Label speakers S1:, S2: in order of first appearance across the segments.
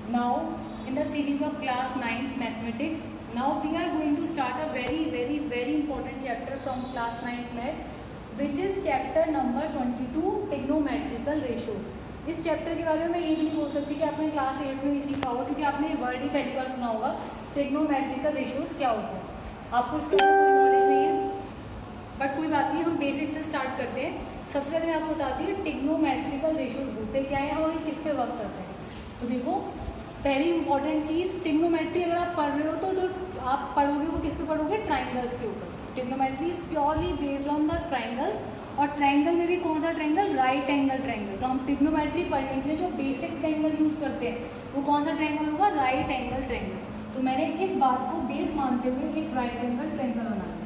S1: Now in the series of class 9 mathematics, now we are going to start a very important chapter from class 9 math, which is chapter number 22 trigonometrical ratios. इस chapter के बारे में मैं ये भी नहीं बोल सकती कि आपने क्लास 8 में नहीं सीखा होगा, क्योंकि आपने ये वर्ड ही पहली बार सुना होगा। ट्रिग्नोमेट्रिकल रेशियोज क्या होता है, आपको इसके बारे में कोई नॉलेज नहीं है, बट कोई बात नहीं, हम बेसिक से स्टार्ट करते हैं। सबसे पहले मैं आपको बताती हूँ ट्रिग्नोमेट्रिकल रेशियोज होते क्या है और किस पे वर्क करते हैं। तो देखो, पहली इंपॉर्टेंट चीज़, ट्रिग्नोमेट्री अगर आप पढ़ रहे हो तो आप पढ़ोगे वो किस पे पढ़ोगे, ट्राइंगल्स के ऊपर। Trigonometry is purely based on the triangles, और ट्राइंगल में भी कौन सा ट्राइंगल, राइट एंगल ट्राइंगल। तो हम ट्रिग्नोमेट्री पढ़ने के लिए जो बेसिक ट्राइंगल यूज़ करते हैं वो कौन सा ट्राइंगल होगा, राइट एंगल ट्राइंगल। तो मैंने इस बात को बेस मानते हुए एक राइट एंगल ट्राइंगल बनाया।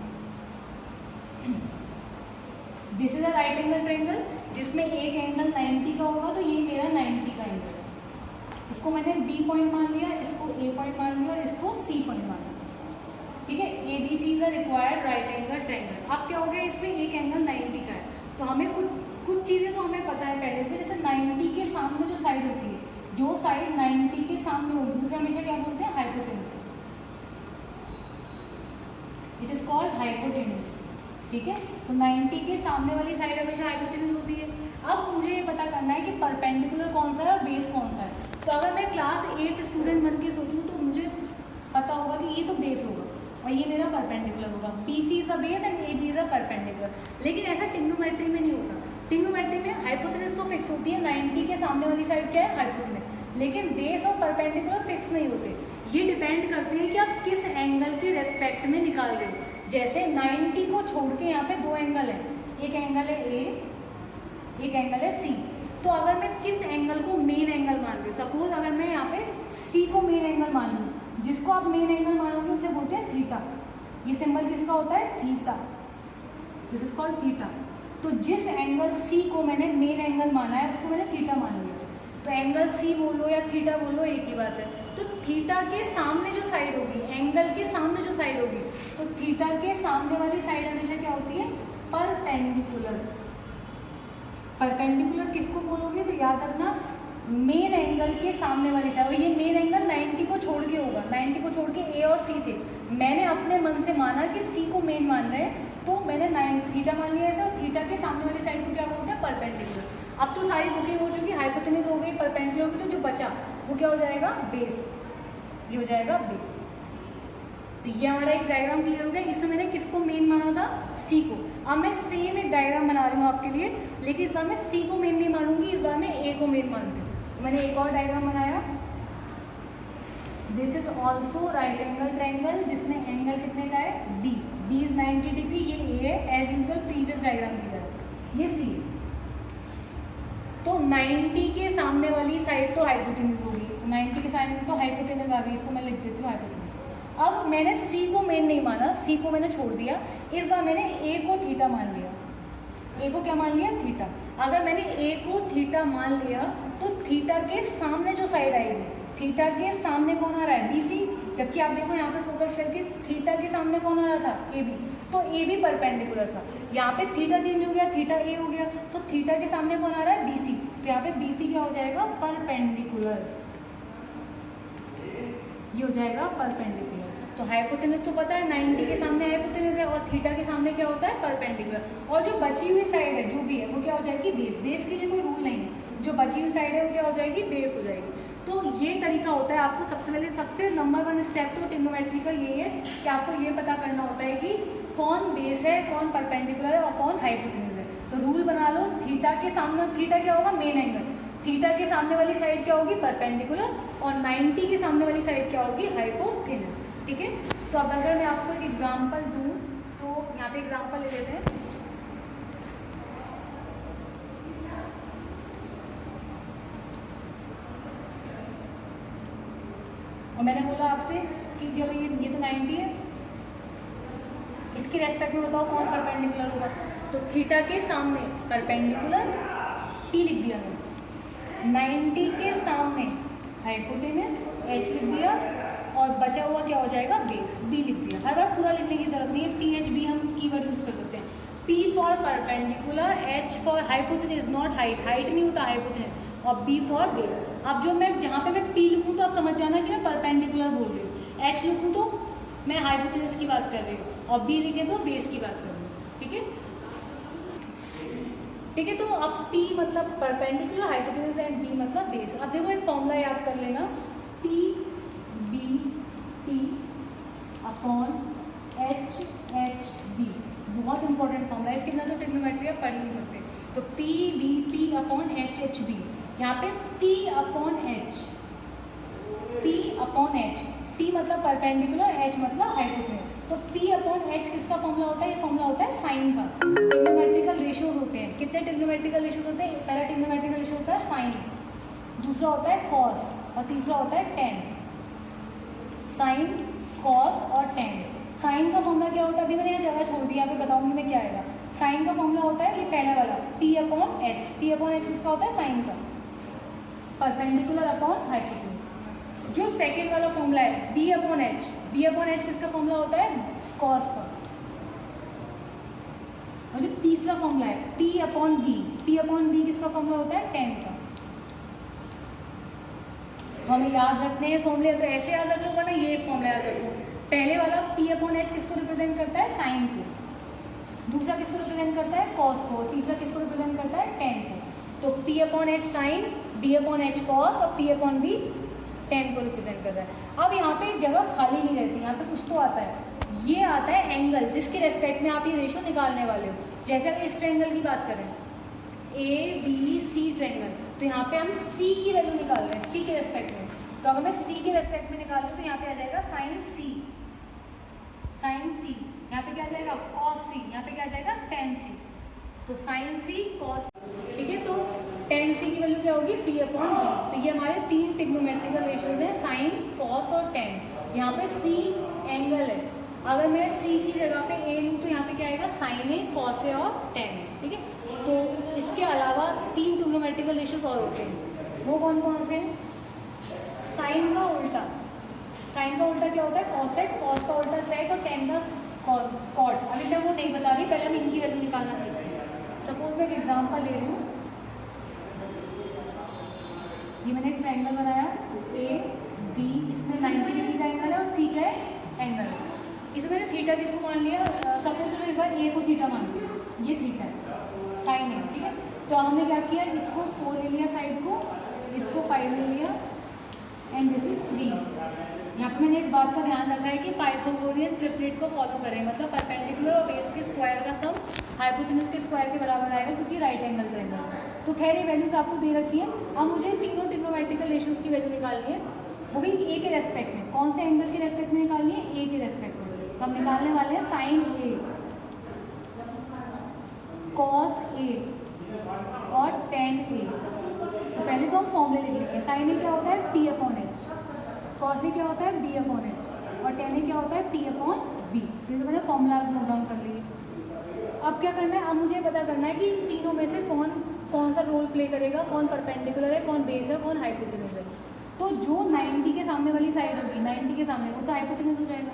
S1: This is a right angle triangle जिसमें एक एंगल 90 का होगा, तो ये मेरा 90 का एंगल है। इसको मैंने बी पॉइंट मान लिया, इसको ए पॉइंट मान लिया और इसको सी पॉइंट मान लिया। ठीक है, A B C is a required right angle triangle. अब क्या हो गया, इसमें एक एंगल 90 का है, तो हमें कुछ चीज़ें तो हमें पता है पहले से। जैसे 90 के सामने जो साइड होती है, जो साइड 90 के सामने होगी उसे हमेशा क्या बोलते हैं, hypotenuse. It is called hypotenuse. ठीक है, तो 90 के सामने वाली साइड हमेशा हाइपोटेन्यूज होती है। अब मुझे ये पता करना है कि परपेंडिकुलर कौन सा है और बेस कौन सा है। तो अगर मैं क्लास 8 स्टूडेंट बन के सोचूं तो मुझे पता होगा कि ये तो बेस होगा और ये मेरा परपेंडिकुलर होगा। B C is a base and A B is a perpendicular. लेकिन ऐसा ट्रिग्नोमेट्री में नहीं होता। ट्रिग्नोमेट्री में हाइपोटेन्यूज तो फिक्स होती है, 90 के सामने वाली साइड क्या है, हाइपोटेन्यूज। लेकिन बेस और परपेंडिकुलर फिक्स नहीं होते, ये डिपेंड करते हैं कि आप किस एंगल के रेस्पेक्ट में निकाल रहे हो। जैसे 90 को छोड़ के यहाँ पे दो एंगल है, एक एंगल है ए, एक एंगल है सी। तो अगर मैं किस एंगल को मेन एंगल मान रही हूँ, सपोज अगर मैं यहाँ पे सी को मेन एंगल मान लूँ, जिसको आप मेन एंगल मानोगे उसे बोलते हैं थीटा। ये सिंबल किसका होता है, theta. This is called theta. तो जिस एंगल सी को मैंने मेन एंगल माना है उसको मैंने थीटा मान लिया। तो एंगल सी बोलो या थीटा बोलो एक ही बात है। तो थीटा के सामने जो साइड होगी, एंगल के सामने जो साइड होगी, तो थीटा के सामने वाली साइड हमेशा क्या होती है, परपेंडिकुलर। परपेंडिकुलर किसको बोलोगे, तो याद रखना मेन एंगल के सामने वाली साइड। और ये मेन एंगल 90 को छोड़ के होगा, 90 को छोड़ के ए और सी थे। मैंने अपने मन से माना कि सी को मेन मान रहे हैं, तो मैंने थीटा मान लिया ऐसे, और थीटा के सामने वाली साइड को क्या बोलते हैं, परपेंडिकुलर। अब तो सारी बुकिंग हो चुकी, हाइपोटेन्यूज हो गई, परपेंडिकुलर हो गई, तो जो बचा वो क्या हो जाएगा, बेस। ये हो जाएगा बेस। तो ये हमारा एक डायग्राम क्लियर हो गया। इसमें मैंने किसको मेन माना था, सी को। अब मैं सेम एक डायग्राम बना रही हूँ आपके लिए, लेकिन इस बार मैं सी को मेन नहीं मानूंगी, इस बार मैं ए को मेन मानती हूँ। तो मैंने एक और डायग्राम बनाया। This is also right angle triangle, जिसमें एंगल कितने का है, बी। बी इज 90 डिग्री, ये ए है एज यूजल प्रीवियस डायग्राम की तरह। ये सी है। तो 90 के सामने वाली साइड तो हाइपोटेन्यूज होगी, 90 के साइड में तो हाइपोटेन्यूज आ गई, इसको मैं लिख देती हूँ हाइपोटेन्यूज। अब मैंने सी को मेन नहीं माना, सी को मैंने छोड़ दिया। इस बार मैंने ए को थीटा मान लिया। ए को क्या मान लिया, थीटा। अगर मैंने ए को थीटा मान लिया तो थीटा के सामने जो साइड आएगी, थीटा के सामने कौन आ रहा है, बी सी। जबकि आप देखो यहाँ पे फोकस करके थीटा के सामने कौन आ रहा था, ए बी। तो ए भी परपेंडिकुलर था। यहाँ पे थीटा चेंज हो गया, थीटा ए हो गया, तो थीटा के सामने कौन आ रहा है, बी सी। तो यहाँ पे बी सी क्या हो जाएगा, परपेंडिकुलर। ये हो जाएगा परपेंडिकुलर। तो हाइपोटेन्यूज तो पता है, 90 के सामने हाइपोटेन्यूज है, और थीटा के सामने क्या होता है, परपेंडिकुलर। और जो बची हुई साइड है जो भी है वो क्या हो जाएगी, बेस। बेस के लिए कोई रूल नहीं है, जो बची हुई साइड है वो क्या हो जाएगी, बेस हो जाएगी। तो ये तरीका होता है। आपको सबसे पहले सबसे नंबर 1 स्टेप तो ट्रिग्नोमेट्री का ये है कि आपको ये पता करना होता है कि कौन बेस है, कौन परपेंडिकुलर है और कौन हाइपोटेन्यूज है। तो रूल बना लो, थीटा के सामने, थीटा क्या होगा, मेन एंगल। थीटा के सामने वाली साइड क्या होगी, परपेंडिकुलर, और 90 के सामने वाली साइड क्या होगी, हाइपोटेन्यूज। ठीक है। तो अब अगर मैं आपको एक एग्जांपल दूं, तो यहाँ पे एग्जांपल ले लेते हैं। और मैंने बोला आपसे कि जब ये तो 90 है, इसके रेस्पेक्ट में बताओ कौन परपेंडिकुलर होगा। तो थीटा के सामने परपेंडिकुलर, पी लिख दिया मैंने। 90 के सामने हाइपोटेन्यूज, एच लिख दिया, और बचा हुआ क्या हो जाएगा, बेस, बी लिख दिया। हर बार पूरा लिखने की जरूरत नहीं है, पी एच बी हम कीवर्ड यूज कर सकते हैं। P for perpendicular, H for hypotenuse, not height, height नहीं होता हाइपोटेन्यूज, और बी फॉर बेस। अब जो मैं जहाँ पे मैं P लिखूँ तो आप समझ जाना कि मैं परपेंडिकुलर बोल रही हूँ, H लिखूँ तो मैं हाइपोटेन्यूज की बात कर रही हूँ, और B लिखे तो बेस की बात कर रही हूँ। ठीक है, ठीक है। तो अब P मतलब परपेंडिकुलर, हाइपोटेन्यूज एंड B मतलब बेस। अब देखो एक फॉर्मूला याद कर लेना, P B P upon H H B, बहुत इंपॉर्टेंट फॉर्मूला है, इसके बिना तो ट्रिग्नोमेट्री आप पढ़ ही नहीं सकते। तो P B P upon H H B, यहाँ पे P upon H, P upon H, P मतलब परपेंडिकुलर, H मतलब हाइपोटेन्यूज। तो P अपॉन H किसका फॉर्मूला होता है? ये फॉर्मूला होता है साइन का। ट्रिग्नोमेट्रिकल रेशियोज होते हैं, कितने ट्रिग्नोमेट्रिकल रेशियोज होते हैं? पहला ट्रिग्नोमेट्रिकल रेशियो होता है साइन, दूसरा होता है कॉस, और तीसरा होता है टेन। साइन, कॉस और टेन। साइन का फॉर्मूला क्या होता है? अभी मैंने ये जगह छोड़ दी, यहाँ पे बताऊंगी मैं क्या आएगा। साइन का फॉर्मूला होता है ये पहला वाला, P upon H। P upon H किसका होता है? साइन का, परपेंडिकुलर अपॉन हाइपोटेन्यूज। जो सेकेंड वाला फॉर्मूला है B upon H, B upon H किसका फॉर्मूला होता है? कॉस का। और जो तीसरा फॉर्मूला है P upon B, P upon B किसका फॉर्मूला होता है? टेन का। तो हमें याद रखने हैं फॉर्मूले, तो ऐसे याद रख लो, वरना ये एक फॉर्मूला याद रखो। पहले वाला P अपॉन H किसको रिप्रेजेंट करता है? साइन को। दूसरा किसको रिप्रेजेंट करता है? कॉस को। तीसरा किसको रिप्रेजेंट करता है? टेन को। तो P upon H sine, B upon H cos और P अपॉन B टेन को रिप्रेजेंट कर रहा है। अब यहाँ पे जगह खाली नहीं रहती, यहाँ पे कुछ तो आता है, ये आता है एंगल, जिसके रेस्पेक्ट में आप ये रेशियो निकालने वाले हो। जैसे अगर इस ट्रायंगल की बात करें, ABC ट्रायंगल, तो यहाँ पे हम C की वैल्यू निकाल रहे हैं, C के रेस्पेक्ट में। तो अगर मैं C के रेस्पेक्ट में निकालूँ तो यहाँ पे आ जाएगा साइन C, साइन C। यहाँ पे क्या आ जाएगा? Cos C। यहाँ पे क्या आ जाएगा? Ten C। तो साइन C कॉस, ठीक है। तो टेन C की वैल्यू क्या होगी? P upon B। तो ये हमारे तीन ट्रिग्नोमेट्रिकल रेशियोज हैं, साइन, कॉस और टेन। यहाँ पे C एंगल है, अगर मैं C की जगह पे A लूँ तो यहाँ पे क्या आएगा? साइन A, कॉस A और टेन A। ठीक है। तो इसके अलावा तीन ट्रिग्नोमेट्रिकल रेशियोज और होते हैं, वो कौन कौन से हैं? साइन का उल्टा, साइन का उल्टा क्या होता है? कॉसेक, कॉस का उल्टा सेक और टेन का कॉट। अभी मैं वो नहीं बता रही, पहले हम इनकी वैल्यू निकालना सीखते हैं। सपोज मैं एक एग्जांपल ले रही हूँ, ये मैंने एक ट्रायंगल बनाया A B, इसमें 90 डिग्री का एंगल है और C का एंगल है। इसमें मैंने थीटा किसको मान लिया? सपोज मैं इस बार A को थीटा मानती हूँ, ये थीटा है, साइन है। ठीक है। तो हमने क्या किया? इसको 4 ले लिया साइड को, इसको 5 ले लिया, एंड दिस इज 3। यहाँ पर मैंने इस बात का ध्यान रखा है कि पाइथागोरियन ट्रिपलेट को फॉलो करें, मतलब परपेंडिकुलर और बेस के स्क्वायर का सम हाइपोटेन्यूज के स्क्वायर के बराबर आएगा, क्योंकि राइट एंगल ट्रायंगल। तो खैर ये वैल्यूज आपको दे रखी है। अब मुझे तीनों ट्रिग्नोमेट्रिकल रेशियोज की वैल्यू निकालनी है, वो भी A के रेस्पेक्ट में। कौन से एंगल के रेस्पेक्ट में निकालनी है? A के रेस्पेक्ट में। तो हम निकालने वाले हैं साइन A, कॉस A और टेन A। तो पहले तो हम फॉर्मूले लिख लेंगे। साइन A क्या होता है? P upon H, cos A क्या होता है? B अपॉन H, और टेन A क्या होता है? P upon B। तो ये तो मैंने फॉर्मूलाज नोट डाउन कर लिए। अब क्या करना है? अब मुझे पता करना है कि इन तीनों में से कौन सा रोल प्ले करेगा, कौन परपेंडिकुलर है, कौन बेस है, कौन हाइपोटेन्यूज है। तो जो 90 के सामने वाली साइड होगी, 90 के सामने, वो तो हाइपोटेन्यूज हो जाएगा।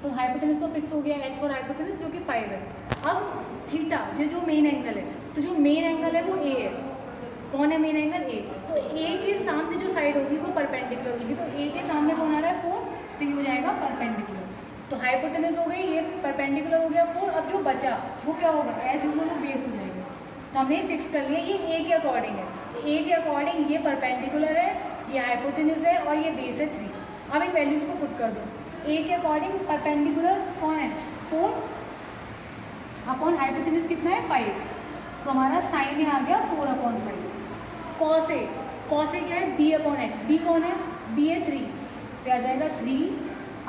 S1: तो हाइपोटेन्यूज तो फिक्स हो गया, H फॉर हाइपोटेन्यूज, जो कि 5 है। अब थीटा, ये जो मेन एंगल है, तो जो मेन एंगल है वो A है। कौन है मेन एंगल? A। तो A के सामने जो साइड होगी वो परपेंडिकुलर होगी। तो A के सामने कौन आ रहा है? 4, तो ये हो जाएगा परपेंडिकुलर। तो हाइपोटेन्यूज हो गई, ये परपेंडिकुलर हो गया 4। अब जो बचा वो क्या होगा? एज यूजुअल वो बेस हो जाएगा। तो हमने फिक्स कर लिया ये A के अकॉर्डिंग है। तो A के अकॉर्डिंग ये परपेंडिकुलर है, ये हाइपोटेन्यूज है और ये बेस है 3। अब इन वैल्यूज को पुट कर दो। A के अकॉर्डिंग परपेंडिकुलर कौन है? 4 अपॉन हाइपोटेन्यूज कितना है? 5। तो हमारा साइन आ गया 4 upon 5। Cos A, cos A क्या है? B upon H। B कौन है? B है 3, तो आ जाएगा 3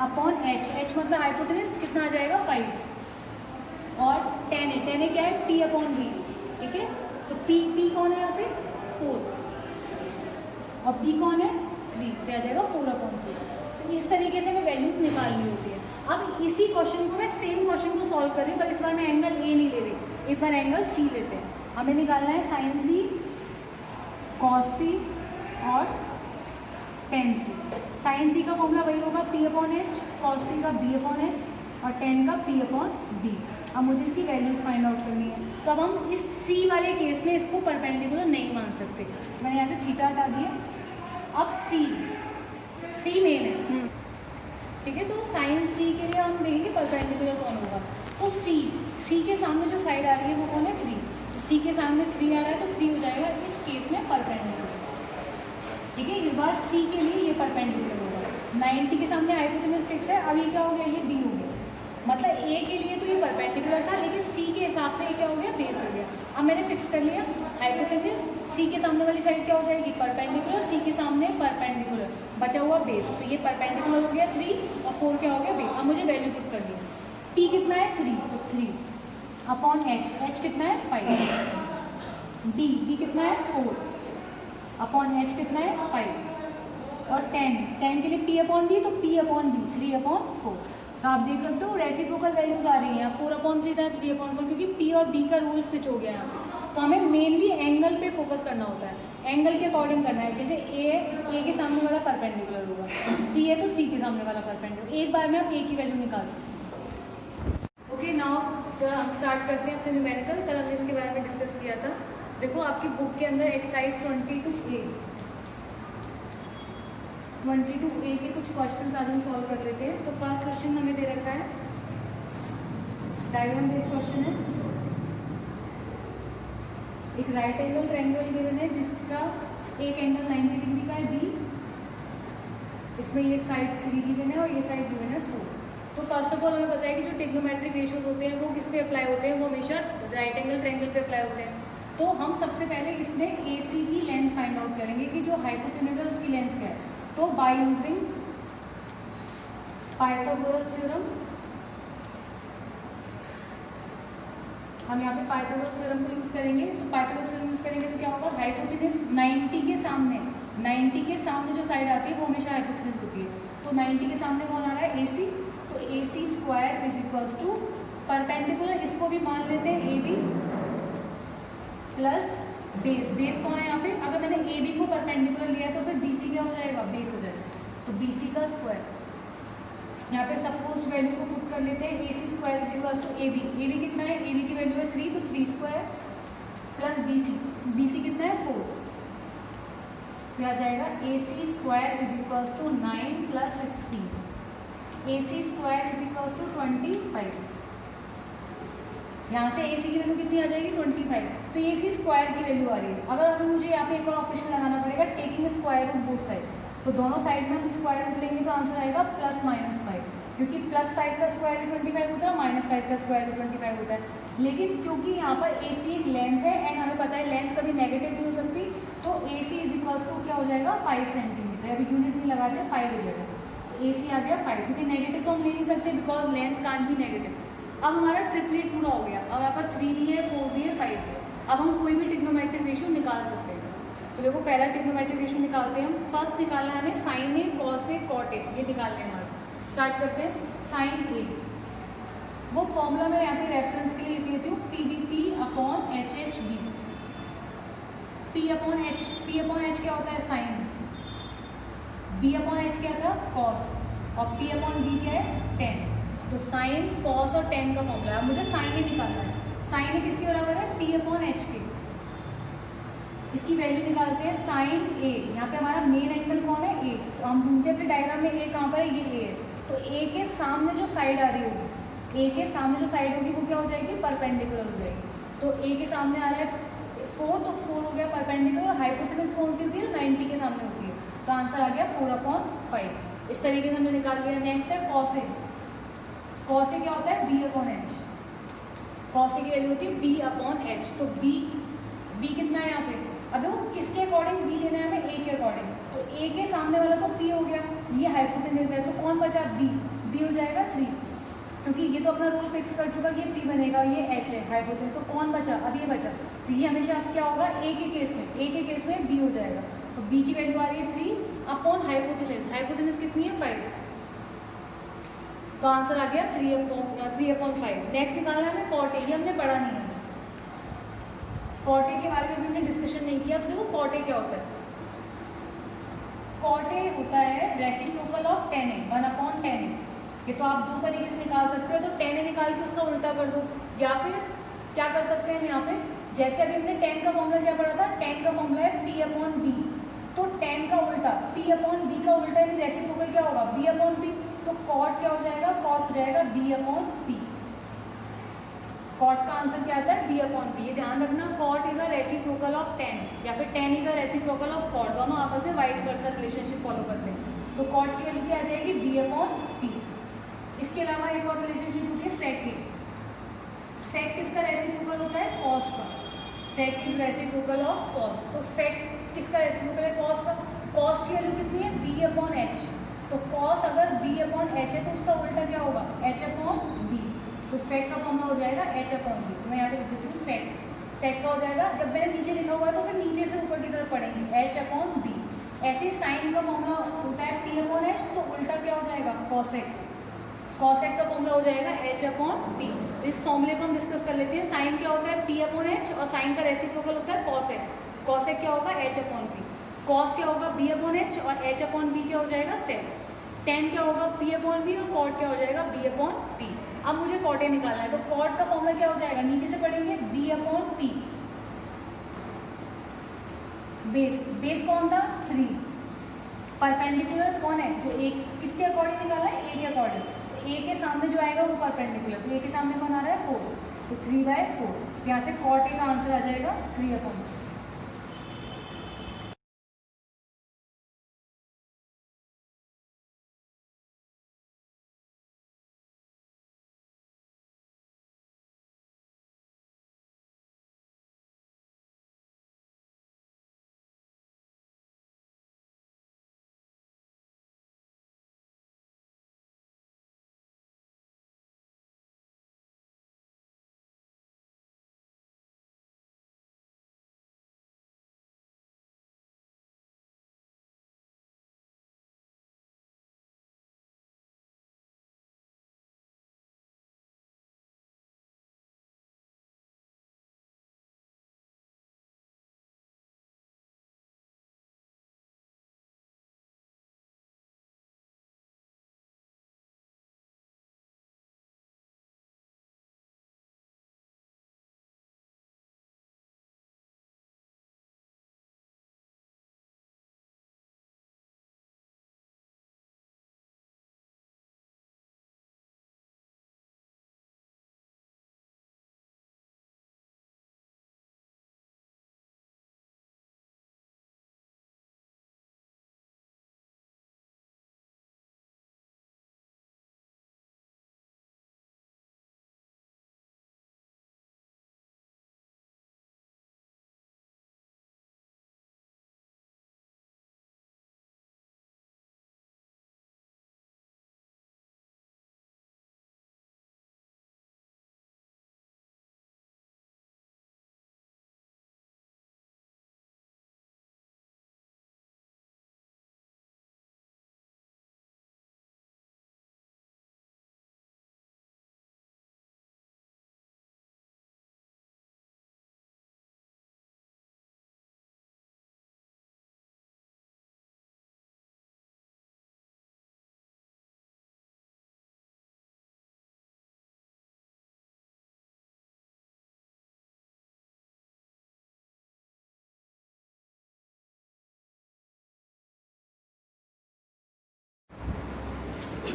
S1: अपॉन H। H मतलब हाइपोटेन्यूज कितना आ जाएगा? 5। और टेन A क्या है? P upon B। ठीक है। तो P कौन है यहाँ पे? 4, और B कौन है? 3, तो आ जाएगा 4 अपॉन 3। तो इस तरीके से हमें वैल्यूज निकालनी होती है। अब इसी क्वेश्चन को मैं सेम क्वेश्चन को सॉल्व कर रही हूँ, पर इस बार मैं एंगल A नहीं ले रही, इस बार एंगल C लेते हैं। हमें निकालना है साइन C, कॉस C और टेन C। साइन C का फॉर्मूला वही होगा P upon H, cos C का B अपॉन H और टेन का P अपॉन B। अब मुझे इसकी वैल्यूज फाइंड आउट करनी है। तो अब हम इस C वाले केस में इसको परपेंडिकुलर नहीं मान सकते। मैंने यहाँ से थीटा हटा दिया, अब सी मेन है, ठीक है। तो साइन सी के लिए हम देखेंगे परपेंडिकुलर कौन होगा। तो सी के सामने जो साइड आ रही है वो कौन है 3, तो सी के सामने 3 आ रहा है तो 3 हो जाएगा इस केस में परपेंडिकुलर, ठीक है। इस बार सी के लिए ये परपेंडिकुलर होगा। 90 के सामने हाइपोटेन्यूज फिक्स है, अब ये क्या हो गया, ये बी हो गया। मतलब ए के लिए तो ये परपेंडिकुलर था, लेकिन सी के हिसाब से ये क्या हो गया, बेस हो गया। अब मैंने फिक्स कर लिया हाइपोटेन्यूज, सी के सामने वाली साइड क्या हो जाएगी, परपेंडिकुलर, सी के सामने परपेंडिकुलर, बचा हुआ बेस, तो ये परपेंडिकुलर हो गया 3 और 4 क्या हो गया बेस। अब मुझे वैल्यू पुट कर दी, टी कितना है 3, तो 3 अपॉन एच कितना है 5, बी कितना है 4 अपॉन एच कितना है 5, और 10 के लिए पी अपॉन डी, तो पी अपॉन डी 3/4। तो आप देख सकते हो रेसिप्रोकल वैल्यूज आ रही हैं, 4/3 था 3/4, क्योंकि पी और बी का रूल स्विच हो गया यहाँ पे। तो हमें मेनली एंगल पे फोकस करना होता है, एंगल के अकॉर्डिंग करना है। जैसे ए के सामने वाला परपेंडिकुलर होगा, सी है तो सी के सामने वाला परपेंडिकुलर, एक बार में आप ए की वैल्यू निकाल सकते हैं। ओके, नाउ जब हम स्टार्ट करते हैं अपने न्यूमेरिकल, कल हमने इसके बारे में डिस्कस किया था। देखो आपकी बुक के अंदर एक्सरसाइज 22A के कुछ क्वेश्चन आज हम सॉल्व कर लेते हैं। तो फर्स्ट क्वेश्चन हमें दे रखा है, डायग्राम बेस्ड क्वेश्चन है। एक राइट एंगल ट्रायंगल गिवन है जिसका एक एंगल 90 डिग्री का है बी, इसमें ये साइड 3 गिवन है और ये साइड गिवन है 4। तो फर्स्ट ऑफ ऑल हमें पता है कि जो ट्रिग्नोमेट्रिक रेशियोज होते हैं वो किस पे अप्लाई होते हैं, वो हमेशा राइट एंगल ट्रायंगल पे अप्लाई होते हैं। तो हम सबसे पहले इसमें AC की लेंथ फाइंड आउट करेंगे कि जो हाइपोटेन्यूज है उसकी लेंथ क्या है। तो बाय यूजिंग पाइथागोरस थ्योरम, हम यहाँ पे पाइथागोरस थ्योरम को यूज करेंगे। तो पाइथागोरस थ्योरम यूज करेंगे तो क्या होगा, हाइपोटेन्यूज 90 के सामने जो साइड आती है वो हमेशा हाइपोटेन्यूज होती है। तो 90 के सामने कौन आ रहा है AC, तो AC square is equals to perpendicular, इसको भी मान लेते हैं AB प्लस बेस कौन है यहाँ पे, अगर मैंने AB को परपेंडिकुलर लिया है तो फिर BC क्या हो जाएगा, बेस हो जाएगा, तो BC का स्क्वायर। यहाँ पे सपोज वैल्यू को पुट कर लेते हैं, AC square is equals to AB कितना है, AB की वैल्यू है 3, तो 3 स्क्वायर प्लस BC कितना है 4, क्या जाएगा AC square is equals to 9 plus 16, AC square is equals to 25। यहाँ से AC की वैल्यू कितनी आ जाएगी 25, तो AC स्क्वायर की वैल्यू आ रही है। अगर अभी मुझे यहाँ पे एक और ऑपरेशन लगाना पड़ेगा, taking square root both side, तो दोनों साइड में हम स्क्वायर रूट लेंगे तो आंसर आएगा +-5, क्योंकि +5 का स्क्वायर रूट 25 होता है, -5 का स्क्वायर रूट 25 होता है। लेकिन क्योंकि यहाँ पर AC एक लेंथ है एंड हमें पता है लेंथ कभी नेगेटिव भी हो सकती, तो AC इज इक्वल्स टू क्या हो जाएगा 5 सेंटीमीटर, अभी यूनिट नहीं लगाते 5 हो जाएगा, तो AC आ गया 5, क्योंकि नेगेटिव तो हम ले नहीं सकते because length can't be negative. अब हमारा ट्रिपलेट पूरा हो गया, अब यहाँ पर 3 भी है, 4 भी है, 5 भी है। अब हम कोई भी ट्रिग्नोमेट्रिक रेशियो निकाल सकते हैं। तो देखो पहला ट्रिग्नोमेट्रिक रेशियो निकालते हैं हम। फर्स्ट निकालना है हमें sine A, cos A, cot A, ये निकालने हैं हमारे। स्टार्ट करते हैं साइन ए, वो फॉर्मूला मैं यहाँ पे रेफरेंस के लिए लिख लेती हूँ, PVP upon HHB। P upon H क्या होता है साइन, B अपॉन H क्या था कॉस, और P अपॉन B क्या है टेन। तो साइन कॉस और टेन का फॉर्मूला है। मुझे साइन ए निकालना है, साइन ए किसके बराबर है P अपॉन H के, इसकी वैल्यू निकालते हैं साइन ए। यहाँ पे हमारा मेन एंगल कौन है A, तो हम ढूंढते हैं अपने डायग्राम में A कहाँ पर है, ये A है। तो A के सामने जो साइड आ रही होगी, A के सामने जो साइड होगी वो क्या हो जाएगी परपेंडिकुलर हो जाएगी। तो A के सामने आ रहा है 4, तो 4 हो गया परपेंडिकुलर, और हाइपोटेन्यूज कौन सी होती है 90 के सामने होती है, तो आंसर आ गया 4/5। इस तरीके से हमने निकाल लिया। नेक्स्ट है कॉस ए, कॉस ए क्या होता है B upon H, cos A की वैल्यू होती है B अपॉन H, तो B कितना है यहाँ पे, अब देखो किसके अकॉर्डिंग B लेना है हमें, A के अकॉर्डिंग, तो A के सामने वाला तो P हो गया, ये हाइपोटेन्यूज है, तो कौन बचा B हो जाएगा 3, क्योंकि ये तो अपना रूल फिक्स कर चुका कि ये P बनेगा, ये H है हाइपोटेन्यूज, तो कौन बचा, अब ये बचा, तो ये हमेशा आप क्या होगा A के केस में B हो जाएगा, तो B की वैल्यू आ रही है 3 अपॉन हाइपोटेन्यूज कितनी है 5, तो आंसर आ गया 3/5। नेक्स्ट निकालना है हमें कॉट ए, ये हमने पढ़ा नहीं है, कॉट ए के बारे में भी हमने डिस्कशन नहीं किया। तो देखो कॉट ए क्या होता है, कॉट ए होता है reciprocal of tan a, 1/tan a। ये तो आप दो तरीके से निकाल सकते हो, तो tan a निकाल के उसका उल्टा कर दो, या फिर क्या कर सकते हैं हम यहाँ पे, जैसे अभी हमने tan का फॉर्मूला क्या पढ़ा था, tan का फॉर्मूला है P अपॉन D, तो tan का उल्टा p अपॉन b का उल्टा यानी रेसिप्रोकल क्या होगा b अपॉन p, तो cot क्या हो जाएगा, cot हो जाएगा b अपॉन p। cot का आंसर क्या आता है b अपॉन p। ये ध्यान रखना, cot is a reciprocal of tan या फिर tan is a reciprocal of cot, दोनों आपस में वाइस वर्सा रिलेशनशिप फॉलो करते हैं। तो cot की वैल्यू क्या आ जाएगी b अपॉन p। इसके अलावा एक और रिलेशनशिप होती है sec की। sec किसका रेसिप्रोकल होता है cos का, sec is reciprocal of cos। तो sec किसका रेसिप्रोकल है cos का, cos की वैल्यू कितनी है b अपॉन h। तो cos अगर b अपॉन h है तो उसका उल्टा क्या होगा h अपॉन b। तो sec का फॉर्मूला हो जाएगा h अपॉन b। तो मैं यहाँ पे लिख देती हूँ sec, sec का हो जाएगा, जब मैंने नीचे लिखा हुआ है तो फिर नीचे से ऊपर की तरफ पढ़ेंगे h अपॉन b। ऐसे ही साइन का फॉर्मूला होता है p अपॉन h, तो उल्टा क्या हो जाएगा cosec, cosec का फॉर्मूला हो जाएगा h अपॉन p। इस फॉर्मूले को हम डिस्कस कर लेते हैं। साइन क्या होता है p अपॉन h और साइन का रेसिप्रोकल होता है cosec। cosec क्या होगा h अपॉन p, cos क्या होगा b अपॉन h और h अपॉन b क्या हो जाएगा sec। tan क्या होगा p अपॉन b और cot क्या हो जाएगा b अपॉन p। अब मुझे cot निकालना है, तो cot का फॉर्मूला क्या हो जाएगा, नीचे से पढ़ेंगे b upon p। Base, base कौन था 3, परपेंडिकुलर कौन है जो एक, किसके अकॉर्डिंग निकालना है a के अकॉर्डिंग, तो a के सामने जो आएगा वो परपेंडिकुलर, तो a के सामने कौन आ रहा है 4, तो 3/4। यहाँ से cot a का आंसर आ जाएगा 3 upon.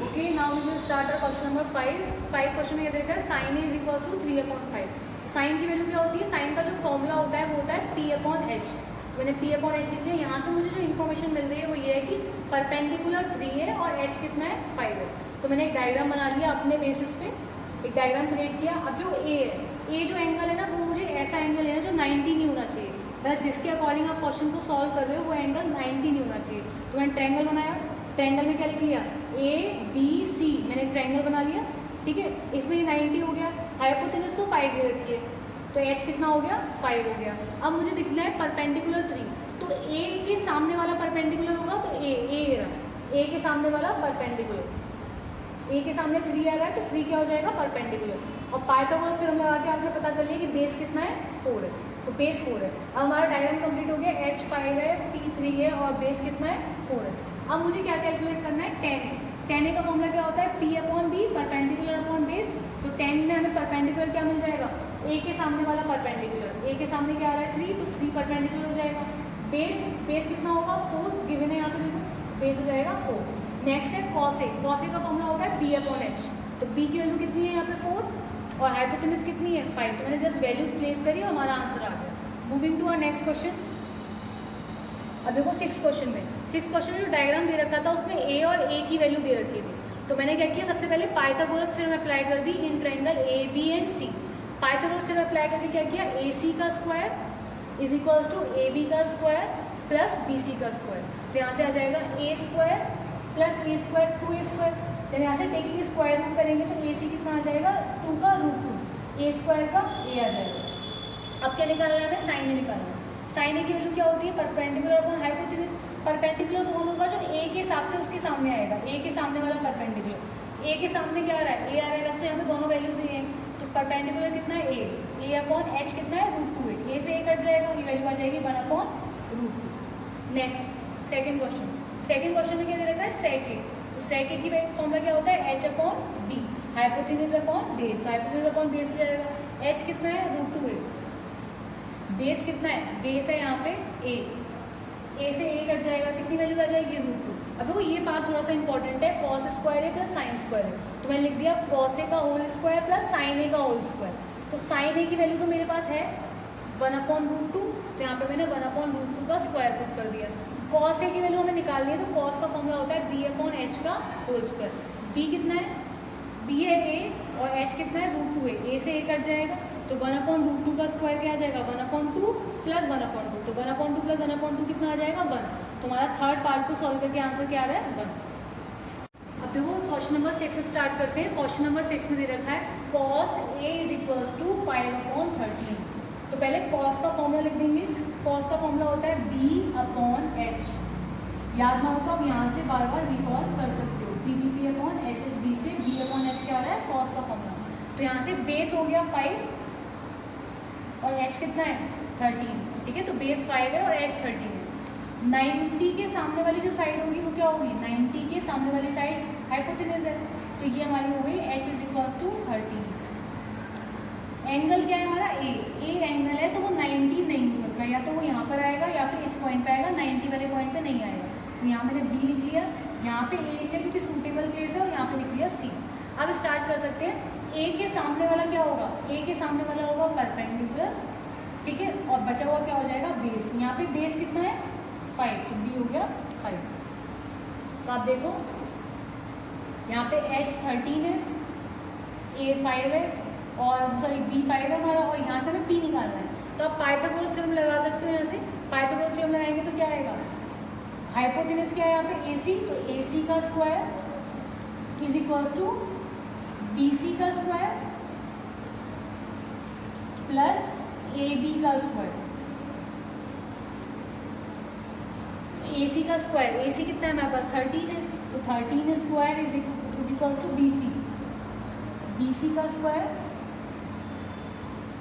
S1: Okay, now we will start our question number 5 question में क्या देता है, साइन इज इक्वल्स टू 3/5। तो साइन की वैल्यू क्या होती है, साइन का जो फॉर्मूला होता है वो होता है p अपॉन h। तो मैंने p अपॉन h लिख दिया। यहाँ से मुझे जो इन्फॉर्मेशन मिल रही है वो ये है कि परपेंडिकुलर 3 है और h कितना है 5 है। तो मैंने एक डायग्राम बना लिया अपने बेसिस पे, एक डायग्राम क्रिएट किया। अब जो a है, a जो एंगल है ना वो मुझे ऐसा एंगल लेना जो 90 नहीं होना चाहिए, मतलब जिसके अकॉर्डिंग आप क्वेश्चन को सॉल्व कर रहे हो वो एंगल 90 नहीं होना चाहिए। तो मैंने ट्रायंगल बनाया, ट्रायंगल में क्या लिख लिया ए बी सी, मैंने एक ट्रायंगल बना लिया, ठीक है। इसमें 90 हो गया, हाइपोटेनस तो 5 दे रखी है, तो h कितना हो गया 5 हो गया। अब मुझे दिखना है परपेंडिकुलर 3, तो a के सामने वाला परपेंडिकुलर होगा, तो a के सामने वाला परपेंडिकुलर, a के सामने 3 आ रहा है तो 3 क्या हो जाएगा परपेंडिकुलर। और पाइथागोरस थ्योरम लगा के आपने पता कर लिया कि बेस कितना है 4 है, तो बेस 4 है। अब हमारा डायग्राम कंप्लीट हो गया, h 5 है, p 3 है और बेस कितना है 4 है। अब मुझे क्या कैलकुलेट करना है, tan a। tan a का फॉर्मूला क्या होता है p upon b, perpendicular upon base. तो tan में हमें परपेंडिकुलर क्या मिल जाएगा, a के सामने वाला परपेंडिकुलर, a के सामने क्या आ रहा है 3, तो 3 परपेंडिकुलर हो जाएगा। बेस कितना होगा 4 गिवन है यहाँ पे देखो, बेस हो जाएगा 4। नेक्स्ट है कॉस ए का फॉर्मूला होता है बी अपॉन एच, तो बी की वैल्यू कितनी है यहाँ पे 4 और हाइपोटेनस कितनी है 5, तो मैंने जस्ट वैल्यूज प्लेस करी और हमारा आंसर आ गया। Moving to our next question. अब देखो 6 क्वेश्चन में जो डायग्राम दे रखा था उसमें ए और ए की वैल्यू दे रखी थी, तो मैंने क्या किया, सबसे पहले पाइथागोरस थ्योरम अप्लाई कर दी in triangle A B and C. Pythagoras theorem apply करके क्या किया, ए सी का square is equals to A B का स्क्वायर प्लस बी सी का स्क्वायर, तो यहाँ से आ जाएगा A square plus A square 2a square, तो यहाँ से टेकिंग स्क्वायर रूट करेंगे तो ए सी कितना आ जाएगा 2 का रूट 2, ए स्क्वायर का ए आ जाएगा। अब क्या निकालना है, हमें साइन ए निकालना है। साइन ए की वैल्यू क्या होती है, परपेंडिकुलर अपॉन हाइपोटेनस। परपेंडिकुलर कौन होगा, जो ए के हिसाब से उसके सामने आएगा, ए के सामने वाला परपेंडिकुलर। ए के सामने क्या आ रहा है, ए आ रहा है, वैसे यहाँ पे दोनों वैल्यूज ही हैं, तो परपेंडिकुलर कितना है ए अपॉन एच कितना है रूट 2 है, ए से ए कट जाएगा, ये वैल्यू आ जाएगी 1 upon root 2। Next second question में क्या दे रखा है, सेक ए, तो सेक ए की फॉर्मूला क्या होता है H upon D, hypotenuse upon base, तो हाइपोटेनस अपॉन बेस हो जाएगा, एच कितना है रूट 2 है, बेस कितना है, बेस है यहाँ पे ए से ए कट जाएगा, कितनी वैल्यू आ जाएगी रूट 2। अब देखो ये पार्ट थोड़ा सा इंपॉर्टेंट है, कॉस स्क्वायर ए प्लस साइन स्क्वायर है, तो मैंने लिख दिया कॉस ए का होल स्क्वायर प्लस साइन ए का होल स्क्वायर, तो साइन ए की वैल्यू तो मेरे पास है 1 अपॉन रूट 2, तो यहाँ पे मैंने 1 अपॉन रूट 2 का स्क्वायर पुट कर दिया। कॉस ए की वैल्यू हमें निकालनी है, तो कॉस का फॉर्मूला होता है बी अपॉन एच का होल स्क्वायर। बी कितना है, बी है ए और एच कितना है रूट 2 है, ए से ए कट जाएगा, तो 1 अपॉन रूट 2 का स्क्वायर क्या आ जाएगा 1 अपॉन 2 प्लस 1 अपॉन 2, तो 1 अपॉन 2 प्लस 1 अपॉन 2 कितना आ जाएगा 1, तो हमारा थर्ड पार्ट को सॉल्व करके आंसर क्या आ रहा है 1। अब देखो क्वेश्चन नंबर 6 से स्टार्ट करते हैं। क्वेश्चन नंबर 6 में दे रखा है cos a is equals to 5 upon 13, तो पहले cos का फॉर्मूला लिख देंगे। cos का फॉर्मूला होता है b अपॉन h, याद ना हो तो आप यहाँ से बार बार रिकॉल कर सकते हो, pb upon H H B से b अपॉन h क्या आ रहा है cos का फॉर्मूला, तो यहाँ से बेस हो गया 5 और h कितना है 13, ठीक है, तो बेस 5 है और h 13 है। 90 के सामने वाली जो साइड होगी वो क्या होगी, 90 के सामने वाली साइड हाइपोटेनस है, तो ये हमारी हो गई h is equals to 13। Angle क्या है हमारा ए एंगल है, तो वो 90 नहीं हो सकता, या तो वो यहाँ पर आएगा या फिर इस पॉइंट पे आएगा, 90 वाले पॉइंट पे नहीं आएगा, तो यहाँ मैंने बी लिख लिया, यहाँ पे ए लिख लिया क्योंकि सूटेबल प्लेस है, और यहाँ पे लिख लिया सी। अब स्टार्ट कर सकते हैं। ए के सामने वाला क्या होगा, ए के सामने वाला होगा परपेंडिकुलर, ठीक है, और बचा हुआ क्या हो जाएगा बेस। यहाँ पे बेस कितना है 5, तो बी हो गया 5। तो आप देखो यहाँ पे h 13 है, a 5 है, और सॉरी b 5 है हमारा, और यहाँ से हमें p निकालना है, तो आप पाइथागोरस थ्योरम लगा सकते हो। यहाँ से पाइथागोरस थ्योरम लगाएंगे तो क्या आएगा, हाइपोटेनस क्या है यहाँ पे ac, तो ac का square is equals to bc का स्क्वायर प्लस ab का स्क्वायर। AC का स्क्वायर, AC कितना है हमारे पास 13 है, तो 13 square is equals to BC का स्क्वायर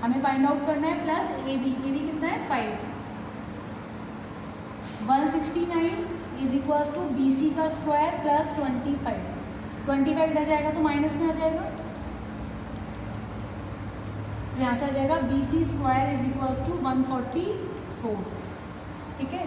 S1: हमें फाइंड आउट करना है, प्लस AB कितना है 5। 169 इज इक्वल्स टू BC का स्क्वायर प्लस 25 इधर जाएगा तो माइनस में आ जाएगा, तो यहाँ से आ जाएगा BC square is equals to 144, ठीक है।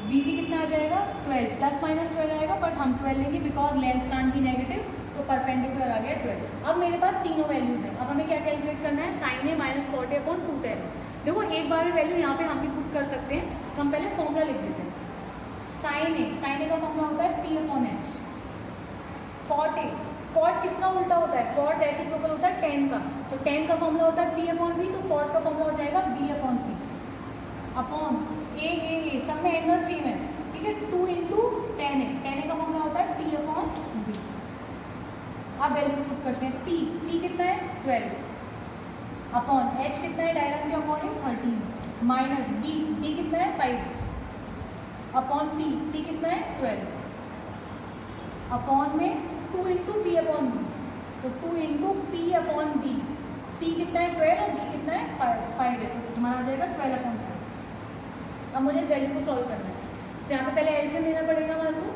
S1: BC कितना आ जाएगा 12, प्लस माइनस 12 आएगा, बट हम 12 लेंगे because length can't be negative, तो परपेंडिकुलर आ गया 12। अब मेरे पास तीनों वैल्यूज हैं, अब हमें क्या कैलकुलेट करना है, sine A minus cot A upon 2 tan। देखो एक बार में वैल्यू यहाँ पे हम भी पुट कर सकते हैं, तो हम पहले फॉर्मूला लिख देते हैं। साइन ए का फॉर्मूला होता है p अपॉन एच। कॉट किसका उल्टा होता है, कॉट रेसिप्रोकल होता है tan का, तो tan का फॉर्मूला होता है p अपॉन b, तो कॉट का फॉर्मूला हो जाएगा b अपॉन p अपॉन ए सब में एंगल सेम है, ठीक है, 2 इंटू tan a का फॉर्मूला होता है p अपॉन b। अब वैल्यूज पुट करते हैं, p कितना है 12 अपॉन h कितना है डायग्राम के अकॉर्डिंग 13 माइनस b कितना है 5 अपॉन p कितना है 12 अपॉन में 2 इंटू p अपॉन b, तो 2 into p upon b, p कितना है 12 और b कितना है 5 है, तो तुम्हारा आ जाएगा 12 अपॉन 5। अब मुझे इस वैल्यू को सॉल्व करना है, तो यहाँ पे पहले एलसीएम लेना पड़ेगा हमारे को,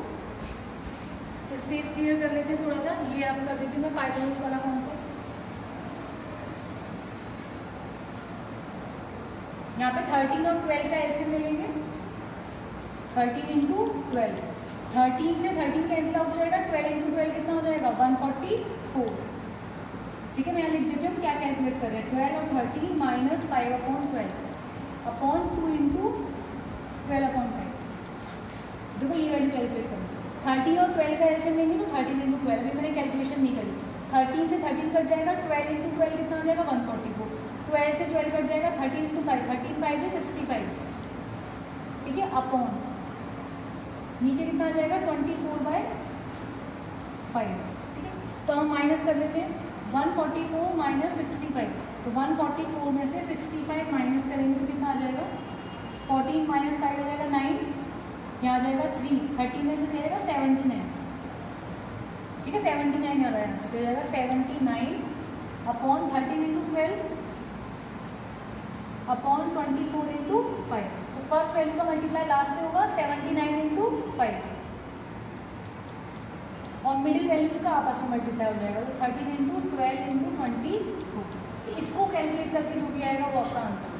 S1: स्पेस क्लियर कर लेते हैं थोड़ा सा, ये आप कर देती हूँ मैं पाइथागोरस वाला कौन सा, यहाँ पे 13 और 12 का एलसीएम ले लेंगे, 13 इंटू 12, 13 से 13 कैंसिल आउट हो जाएगा, 12 इंटू 12 कितना हो जाएगा 144। ठीक है, मैं यहाँ लिख देती हूँ क्या कैलकुलेट कर रहे हैं, 12 और 13 माइनस 5/12 अपॉन 2 इंटू 12/5। देखो ये वैल्यू कैलकुलेट करो, 13 और 12 का एलसीएम लेंगे तो 13 इंटू 12, अभी मैंने कैलकुलेशन नहीं करी, 13 से 13 कट जाएगा, 12 इंटू 12 कितना हो जाएगा 144, 12 से 12 कट जाएगा, 13 इंटू 5, 13 5 से 65। ठीक है, अपॉन नीचे कितना आ जाएगा 24/5। ठीक है, तो हम माइनस कर देते हैं, 144 माइनस 65, तो 144 में से 65 माइनस करेंगे तो कितना आ जाएगा, 14 माइनस 5 आ जाएगा 9, यहाँ आ जाएगा 3, 30 में से जाएगा 79। ठीक है, 79 आ रहा है, तो जाएगा 79 अपॉन 13 इंटू 12 अपॉन 24 इंटू 5। तो फर्स्ट वैल्यू का मल्टीप्लाई लास्ट से होगा 79 इंटू 5 और मिडिल वैल्यूज का आपस में मल्टीप्लाई हो जाएगा, तो 13 इंटू 12 इंटू 24। इसको कैलकुलेट करके जो भी आएगा वो आपका आंसर।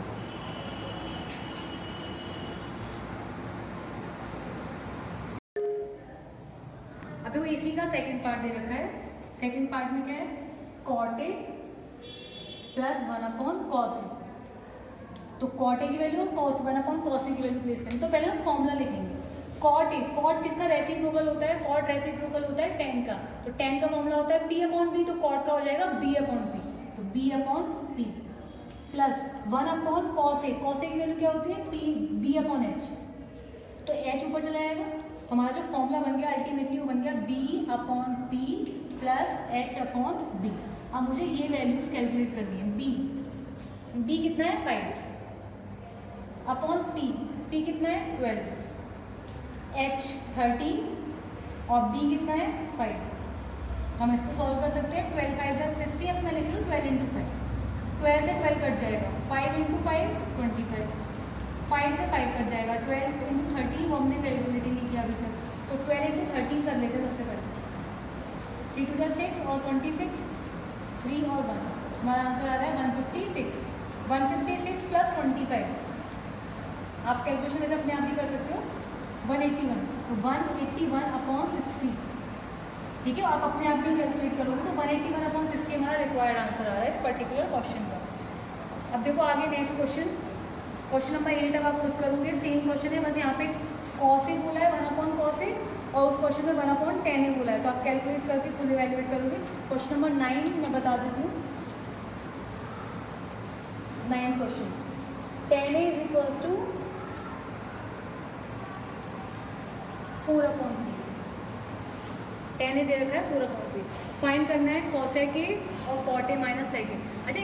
S1: अभी वो इसी का सेकंड पार्ट दे रखा है, सेकंड पार्ट में क्या है, cot A plus 1/cos A। तो cot A की वैल्यू cos 1/cos A की वैल्यू प्लेस करेंगे। तो पहले हम फॉर्मूला लिखेंगे, cot A, cot किसका रेसिप्रोकल होता है, cot रेसिप्रोकल होता है tan का, तो tan का फॉर्मूला होता है P/B, तो cot का हो जाएगा B/P, तो B/P plus 1/cos A, cos A की वैल्यू क्या होती है B/H, तो H ऊपर चला जाएगा, तो हमारा जो फॉर्मूला बन गया अल्टीमेटली वो बन गया B/P प्लस H/B। अब मुझे ये वैल्यूज कैलकुलेट करनी है, B कितना है 5 अपॉन P कितना है 12, H 13 और B कितना है 5। हम इसको सॉल्व कर सकते हैं, 12 5 जा 60, अब मैं लिख रही हूँ 12 इंटू 5, 12 से 12 कट जाएगा, 5 इंटू 5 25, 5 से 5 कट जाएगा, 12 इंटू 30 वो हमने कैलकुलेट नहीं किया अभी तक, तो 12 इंटू 13 कर लेते हैं सबसे पहले, 3 2 6 और 26, 3 और 1, हमारा आंसर आ रहा है 156, 156 प्लस 25, आप कैलकुलेशन ऐसे अपने आप ही कर सकते हो, 181, तो 181 अपॉन 60। ठीक है, आप अपने आप भी कैलकुलेट करोगे तो 181 अपॉन 60 हमारा रिक्वायर्ड आंसर आ रहा है इस पर्टिकुलर क्वेश्चन का। अब देखो आगे नेक्स्ट क्वेश्चन, क्वेश्चन नंबर 8 अब आप खुद करोगे, सेम क्वेश्चन है, बस यहाँ पे cos A बोला है 1/cos A और उस क्वेश्चन में 1/tan A बोला है, तो आप कैलकुलेट करके खुद इवैल्यूएट करोगे। क्वेश्चन नंबर 9 मैं बता देती हूँ, 9 question, tan A is equals to 4/3, tan A दे रखा है 4/3, फाइंड करना है cos A के और cot A minus sec A। अच्छा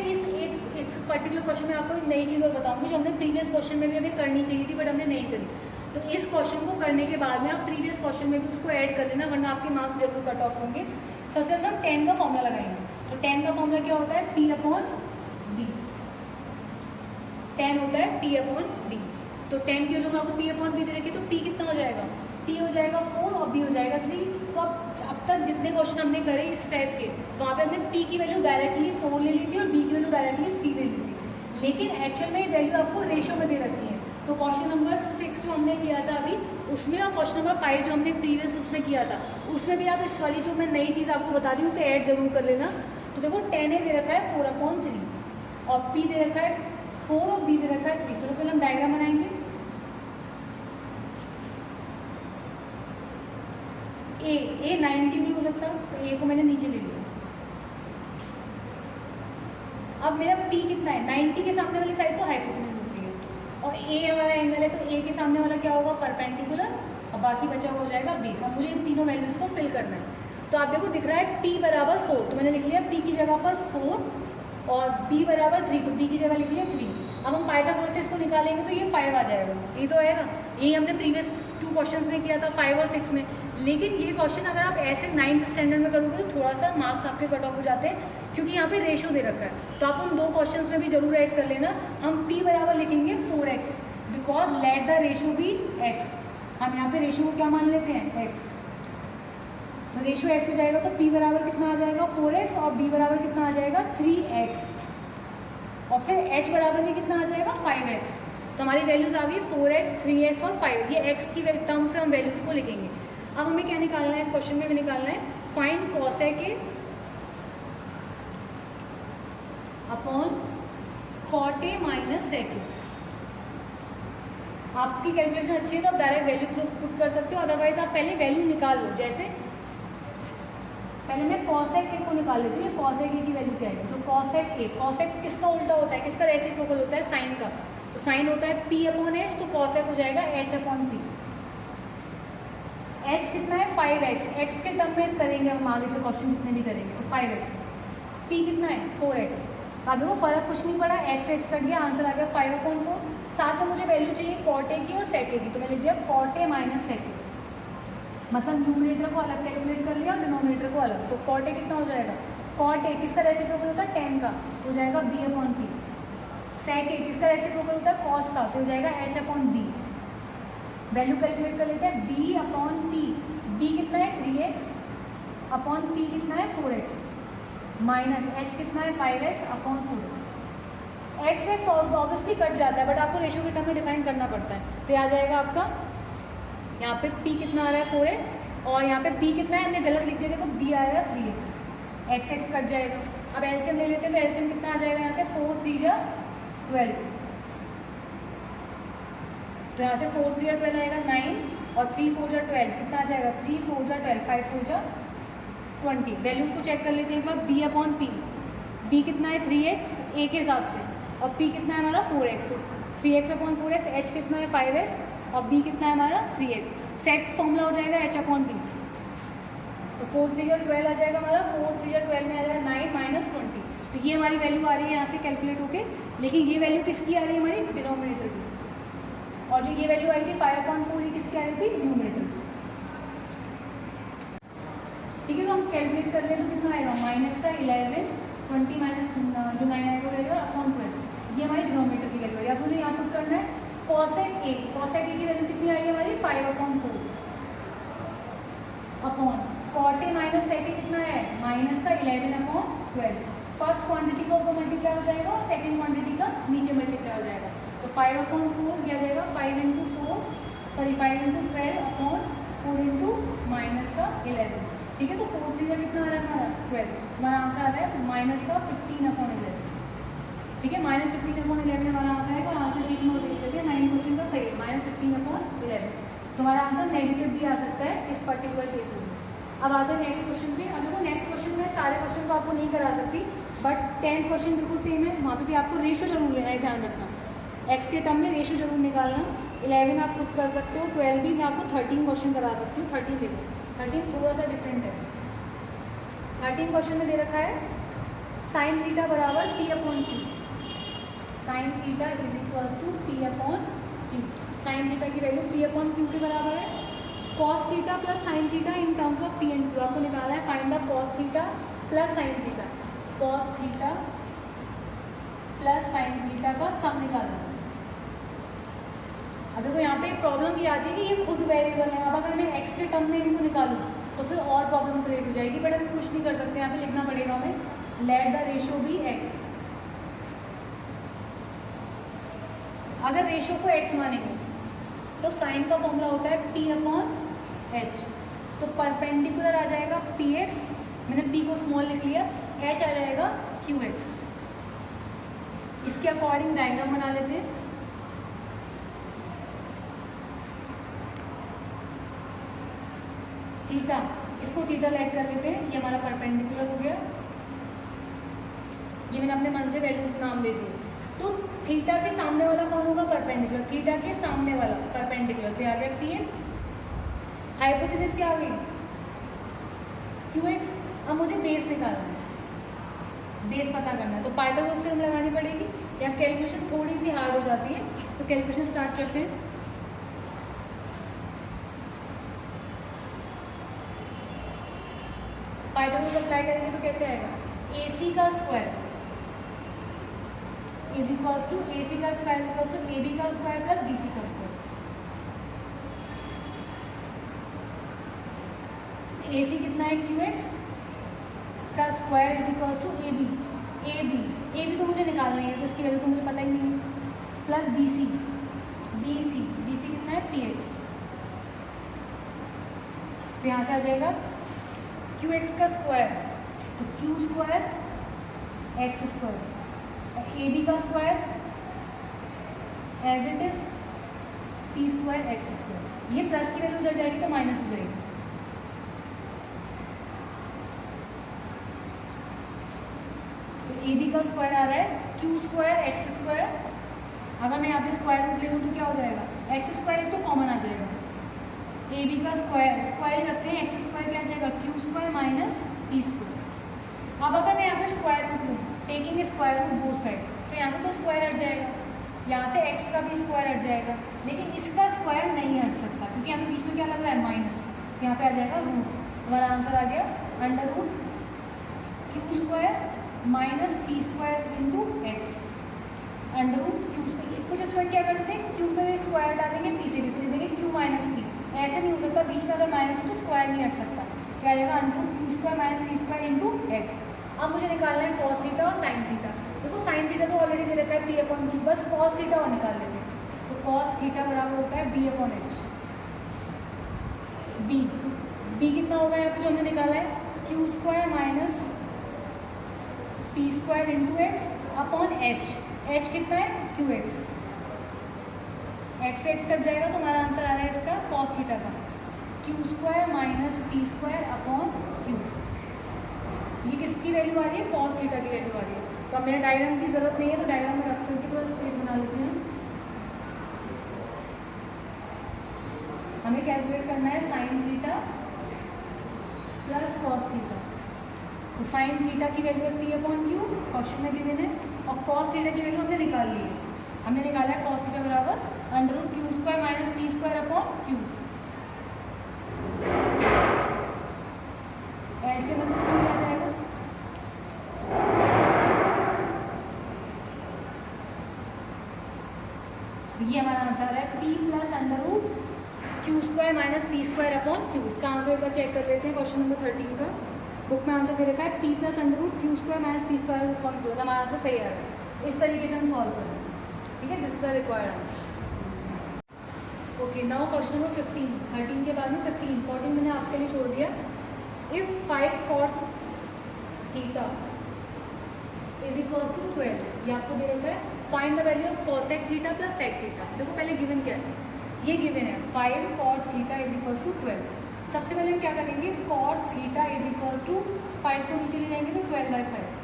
S1: इस पर्टिकुलर क्वेश्चन में आपको एक नई चीज़ और बताऊंगी जो हमने प्रीवियस क्वेश्चन में भी हमें करनी चाहिए थी बट हमने नहीं करी, तो इस क्वेश्चन को करने के बाद में आप प्रीवियस क्वेश्चन में भी उसको ऐड कर लेना, वरना आपके मार्क्स जरूर कट ऑफ होंगे। सबसे पहले हम tan का फॉर्मूला लगाएंगे, तो tan का फॉर्मूला क्या होता है P/B, tan होता है P/B, तो tan की वैल्यू आपको P/B दे रखी है, तो P कितना हो जाएगा, P हो जाएगा 4 और B हो जाएगा 3। तो अब तक जितने क्वेश्चन हमने करे इस टाइप के, वहाँ पे हमने P की वैल्यू डायरेक्टली 4 ले ली थी और B की वैल्यू डायरेक्टली 3 ले ली थी, लेकिन एक्चुअल में ये वैल्यू आपको रेशो में दे रखी है। तो क्वेश्चन नंबर 6 जो हमने किया था अभी उसमें और क्वेश्चन नंबर 5 जो हमने प्रीवियस उसमें किया था उसमें भी आप इस वाली जो मैं नई चीज़ आपको बता रही हूँ उसे ऐड जरूर कर लेना। तो देखो tan A दे रखा है 4/3 और P दे रखा है 4 और B दे रखा है 3, तो फिर हम डायग्राम बनाएंगे। A 90 नहीं हो सकता, तो A को मैंने नीचे ले लिया। अब मेरा P कितना है, 90 के सामने वाली साइड तो हाइपोटेन्यूज होती है और A हमारा एंगल है, तो A के सामने वाला क्या होगा परपेंडिकुलर और बाकी बचा हुआ हो जाएगा बेस। अब मुझे इन तीनों वैल्यूज को फिल करना है, तो आप देखो दिख रहा है P बराबर 4, तो मैंने लिख लिया P की जगह पर 4 और B बराबर 3, तो B की जगह लिख लिया 3। अब हम पाइथागोरस से इसको निकालेंगे तो ये 5 आ जाएगा, ये तो आएगा, यही हमने प्रीवियस 2 क्वेश्चंस में किया था 5 और 6 में। लेकिन ये क्वेश्चन अगर आप ऐसे 9th स्टैंडर्ड में करोगे तो थोड़ा सा मार्क्स आपके कट ऑफ हो जाते हैं, क्योंकि यहाँ पे रेशो दे रखा है, तो आप उन 2 क्वेश्चंस में भी जरूर ऐड कर लेना। हम P बराबर लिखेंगे 4x, because let the ratio be x, हम यहाँ पे रेशो को क्या मान लेते हैं x, तो रेशो x हो जाएगा, तो P बराबर कितना आ जाएगा 4x और B बराबर कितना आ जाएगा 3x और फिर h बराबर भी कितना आ जाएगा 5x। तो हमारी वैल्यूज आ गई 4x 3x और 5। ये x की टर्म से हम वैल्यूज को लिखेंगे। अब हमें क्या निकालना है इस क्वेश्चन में? हमें निकालना है find cosec A upon cot A minus sec A। आपकी कैलकुलेशन अच्छी है तो आप डायरेक्ट वैल्यू पुट कर सकते हो, अदरवाइज आप पहले वैल्यू निकाल लो। जैसे पहले मैं cosec A को निकाल लेती हूँ, cosec A की वैल्यू क्या है? तो cosec A, cosec किसका उल्टा होता है, किसका रेसिप्रोकल होता है? साइन का। तो साइन होता है p अपॉन एच, तो cosec हो जाएगा h अपॉन p। h कितना है? 5x। x के टर्म में करेंगे हम आगे से क्वेश्चन जितने भी करेंगे, तो 5x। p कितना है? 4x। अब देखो फर्क कुछ नहीं पड़ा, x x कट गया, आंसर आ गया 5/4। साथ में मुझे वैल्यू चाहिए cot A की और sec A की, तो मैं लिख दिया cot A minus sec A। मतलब न्यूमरेटर को अलग कैलकुलेट कर लिया और डिनोमिनेटर को अलग। तो cot A कितना हो जाएगा? cot A किसका रेसिप्रोकल होता है? tan का, तो हो जाएगा b upon p। sec A किसका रेसिप्रोकल होता है? cos का, तो हो जाएगा h upon b। Value calculate कर लेते हैं, b अपॉन p। b कितना है? 3x अपॉन p कितना है? 4x माइनस h कितना है? 5x upon 4x। x x obviously cut जाता है, बट आपको रेशियो के टर्म में डिफाइन करना पड़ता है। तो आ जाएगा आपका यहाँ पे p कितना आ रहा है? 4x, और यहाँ पे p कितना है? हमने गलत लिख दिया, देखो b आ रहा है 3x। x x कट जाएगा। अब एलसीएम ले लेते हैं, तो एलसीएम कितना आ जाएगा यहाँ से? 4 3 जा 12, तो यहाँ से 4 3 जा 12 आएगा 9, और 3 4 जा 12 कितना आ जाएगा? 3 4 जा 12, 5 4 जा 20। वैल्यूज को चेक कर लेते हैं एक बार। b अपॉन p, b कितना है? 3x a के हिसाब से, और p कितना है हमारा? 4x। तो 3x अपॉन 4x, h कितना है? 5x, और b कितना है हमारा? 3x। सेक फॉर्मूला हो जाएगा h अपॉन b, तो 4 3 जा 12 आ जाएगा हमारा, 4 3 जा 12 में आ जाएगा 9 माइनस 20। तो ये हमारी वैल्यू आ रही है यहाँ से कैलकुलेट होके, लेकिन ये वैल्यू किसकी आ रही है? हमारी डिनोमिनेटर की। और जो ये वैल्यू आई थी 5/4, ये किसकी आ रही थी? न्यूमरेटर। ठीक है, तो हम कैलकुलेट कर रहे हैं तो कितना आएगा? माइनस का 11 20 माइनस जो 9 आएगा वैल्यू अपॉन 12। ये हमारी डिनोमिनेटर की वैल्यू है। अब मुझे यहाँ पुट करना है cosec A। cosec A की वैल्यू कितनी आई है हमारी? 5/4 upon cot A minus sec A कितना है? माइनस का 11/12। फर्स्ट क्वांटिटी का ऊपर मल्टीप्लाई हो जाएगा और सेकंड क्वांटिटी का नीचे मल्टीप्लाई हो जाएगा। तो 5/4 किया जाएगा 5 into 4, sorry 5 into 12 upon 4 into minus का 11। ठीक है, तो 4 3 का कितना आ रहा है हमारा? 12। हमारा आंसर आ रहा है माइनस का 15/11। ठीक है, माइनस 15/11 हमारा आंसर है। और आंसर शीट में लिख देते हैं 9 क्वेश्चन का सही, माइनस 15/11। तो हमारा आंसर नेगेटिव भी आ सकता है इस पर्टिकुलर केस में। अब आते हैं नेक्स्ट क्वेश्चन पे। अब देखो नेक्स्ट क्वेश्चन में सारे क्वेश्चन तो आपको नहीं करा सकती, बट 10th क्वेश्चन बिल्कुल सेम है। वहाँ पे भी आपको रेशियो जरूर लेना है, ध्यान रखना। x के टर्म में रेशियो जरूर निकालना। 11 आप खुद कर सकते हो, 12 भी मैं आपको 13 क्वेश्चन करा सकती हूँ। 13 देखो, 13 थोड़ा सा डिफरेंट है। 13 क्वेश्चन में दे रखा है साइन थीटा बराबर p upon Q. Sine theta is equals to p upon Q. Sine theta की वैल्यू p अपॉन क्यू के बराबर है। cos theta plus sine theta in terms of p and q आपको निकालना है। Find the cos theta plus sine theta. cos theta plus sine theta का sum निकालना है। अब देखो यहाँ पे एक प्रॉब्लम ये आती है कि ये खुद वेरिएबल है। अब अगर मैं x के टर्म में इनको निकालूँ तो फिर और प्रॉब्लम क्रिएट हो जाएगी, बट हम कुछ नहीं कर सकते। यहाँ पे लिखना पड़ेगा हमें let the ratio be x। अगर रेशियो को x मानेंगे तो साइन का फॉर्मूला होता है p अपॉन h। तो परपेंडिकुलर आ जाएगा px, मैंने p को स्मॉल लिख लिया, h आ जाएगा qx। इसके अकॉर्डिंग डायग्राम बना लेते हैं। थीटा, इसको थीटा लेट कर लेते हैं। ये हमारा परपेंडिकुलर हो गया, ये मैंने अपने मन से वैल्यूज नाम दे दिए। तो थीटा के सामने वाला कौन होगा? परपेंडिकुलर। थीटा के सामने वाला परपेंडिकुलर, तो आ गया px। हाइपोटेनस क्या आ गई? qx। अब मुझे बेस निकालना है, बेस पता करना है, तो पाइथागोरस थ्योरम लगानी पड़ेगी। या कैलकुलेशन थोड़ी सी हार्ड हो जाती है, तो कैलकुलेशन स्टार्ट करते हैं। पाइथागोरस अप्लाई करेंगे तो कैसे आएगा? AC का square is equals to AC का square is equals to AB का स्क्वायर प्लस BC का स्क्वायर। AC कितना है? QX का square is equals to AB तो मुझे निकालना है, तो इसकी वैल्यू तो मुझे पता ही नहीं है, प्लस BC। बी सी कितना है पी एक्स, तो यहाँ से आ जाएगा क्यू एक्स का स्क्वायर, तो क्यू स्क्वायर एक्स स्क्वायर और ए बी का square as it is P square X square. ये प्लस की वैल्यू उधर जाएगी तो माइनस हो जाएगी, तो ए बी का स्क्वायर आ रहा है क्यू स्क्वायर एक्स स्क्वायर। अगर मैं यहाँ पे स्क्वायर रूट ले लूँ तो क्या हो जाएगा, एक्स स्क्वायर एक तो कॉमन आ जाएगा, ए बी का स्क्वायर स्क्वायर ही रखते हैं, एक्स स्क्वायर क्या आ जाएगा Q square minus P square. अब अगर मैं यहाँ पे स्क्वायर रूट लूँ, taking square root both side, तो यहाँ से तो स्क्वायर हट जाएगा, यहाँ से एक्स का भी स्क्वायर हट जाएगा, लेकिन इसका स्क्वायर नहीं हट सकता क्योंकि यहाँ पे बीच में क्या लग रहा है माइनस, तो यहाँ पे आ जाएगा रूट। हमारा आंसर आ गया under root Q square minus P square into X, under root Q square. कुछ स्टूडेंट क्या करते हैं क्यू पे स्क्वायर डालेंगे पी से भी, तो देंगे क्यू माइनस पी, ऐसे नहीं हो सकता, बीच में अगर माइनस हो तो स्क्वायर नहीं हट सकता, क्या आ जाएगा under root Q square minus P square into X. अब मुझे निकालना है कॉस थीटा और साइन थीटा। देखो साइन थीटा तो ऑलरेडी दे रखा है पी अपॉन क्यू, बस कॉस थीटा और निकाल लेते हैं, तो कॉस थीटा बराबर होता है बी अपॉन एच। बी कितना होगा यहाँ पे जो हमने निकाला है Q square minus P square into x upon H, H कितना है Q x, x x cut जाएगा तो हमारा आंसर आ रहा है इसका कॉस थीटा का Q square minus P square upon Q. ये किसकी वैल्यू आ रही है, कॉस थीटा की वैल्यू आ रही है। तो अब मेरे डायग्राम की जरूरत नहीं है, तो डायग्राम में रख करके तो स्पेस बना लेते हैं। हमें कैलकुलेट करना है sine theta plus cos theta, तो साइन थीटा की वैल्यू है पी अपॉन क्यू, क्वेश्चन में गिवन है, और कॉस थीटा की वैल्यू हमने निकाल ली है। हमने निकाला है कॉस थीटा बराबर under root Q square minus P square upon Q. ऐसे में तो क्यू आ जाएगा, ये हमारा आंसर है p plus under root Q square minus P square upon Q. इसका आंसर एक बार चेक कर लेते हैं, क्वेश्चन नंबर 13 का बुक में आंसर दे रखा है p plus under root Q square minus P square upon Q, हमारा आंसर सही आ रहा है। इस तरीके से हम सॉल्व करें, ठीक है, this is the required answer. Okay, now question number 15, 13 के बाद में 15, 14 मैंने आपके लिए छोड़ दिया। If 5 cot theta is equals to 12, ये आपको दे रखा है find the value of cosec theta plus sec theta. देखो पहले गिवन क्या है, ये गिवन है 5 cot theta is equals to 12। सबसे पहले हम क्या करेंगे, cot theta is equals to 5 को नीचे ले जाएंगे तो 12/5।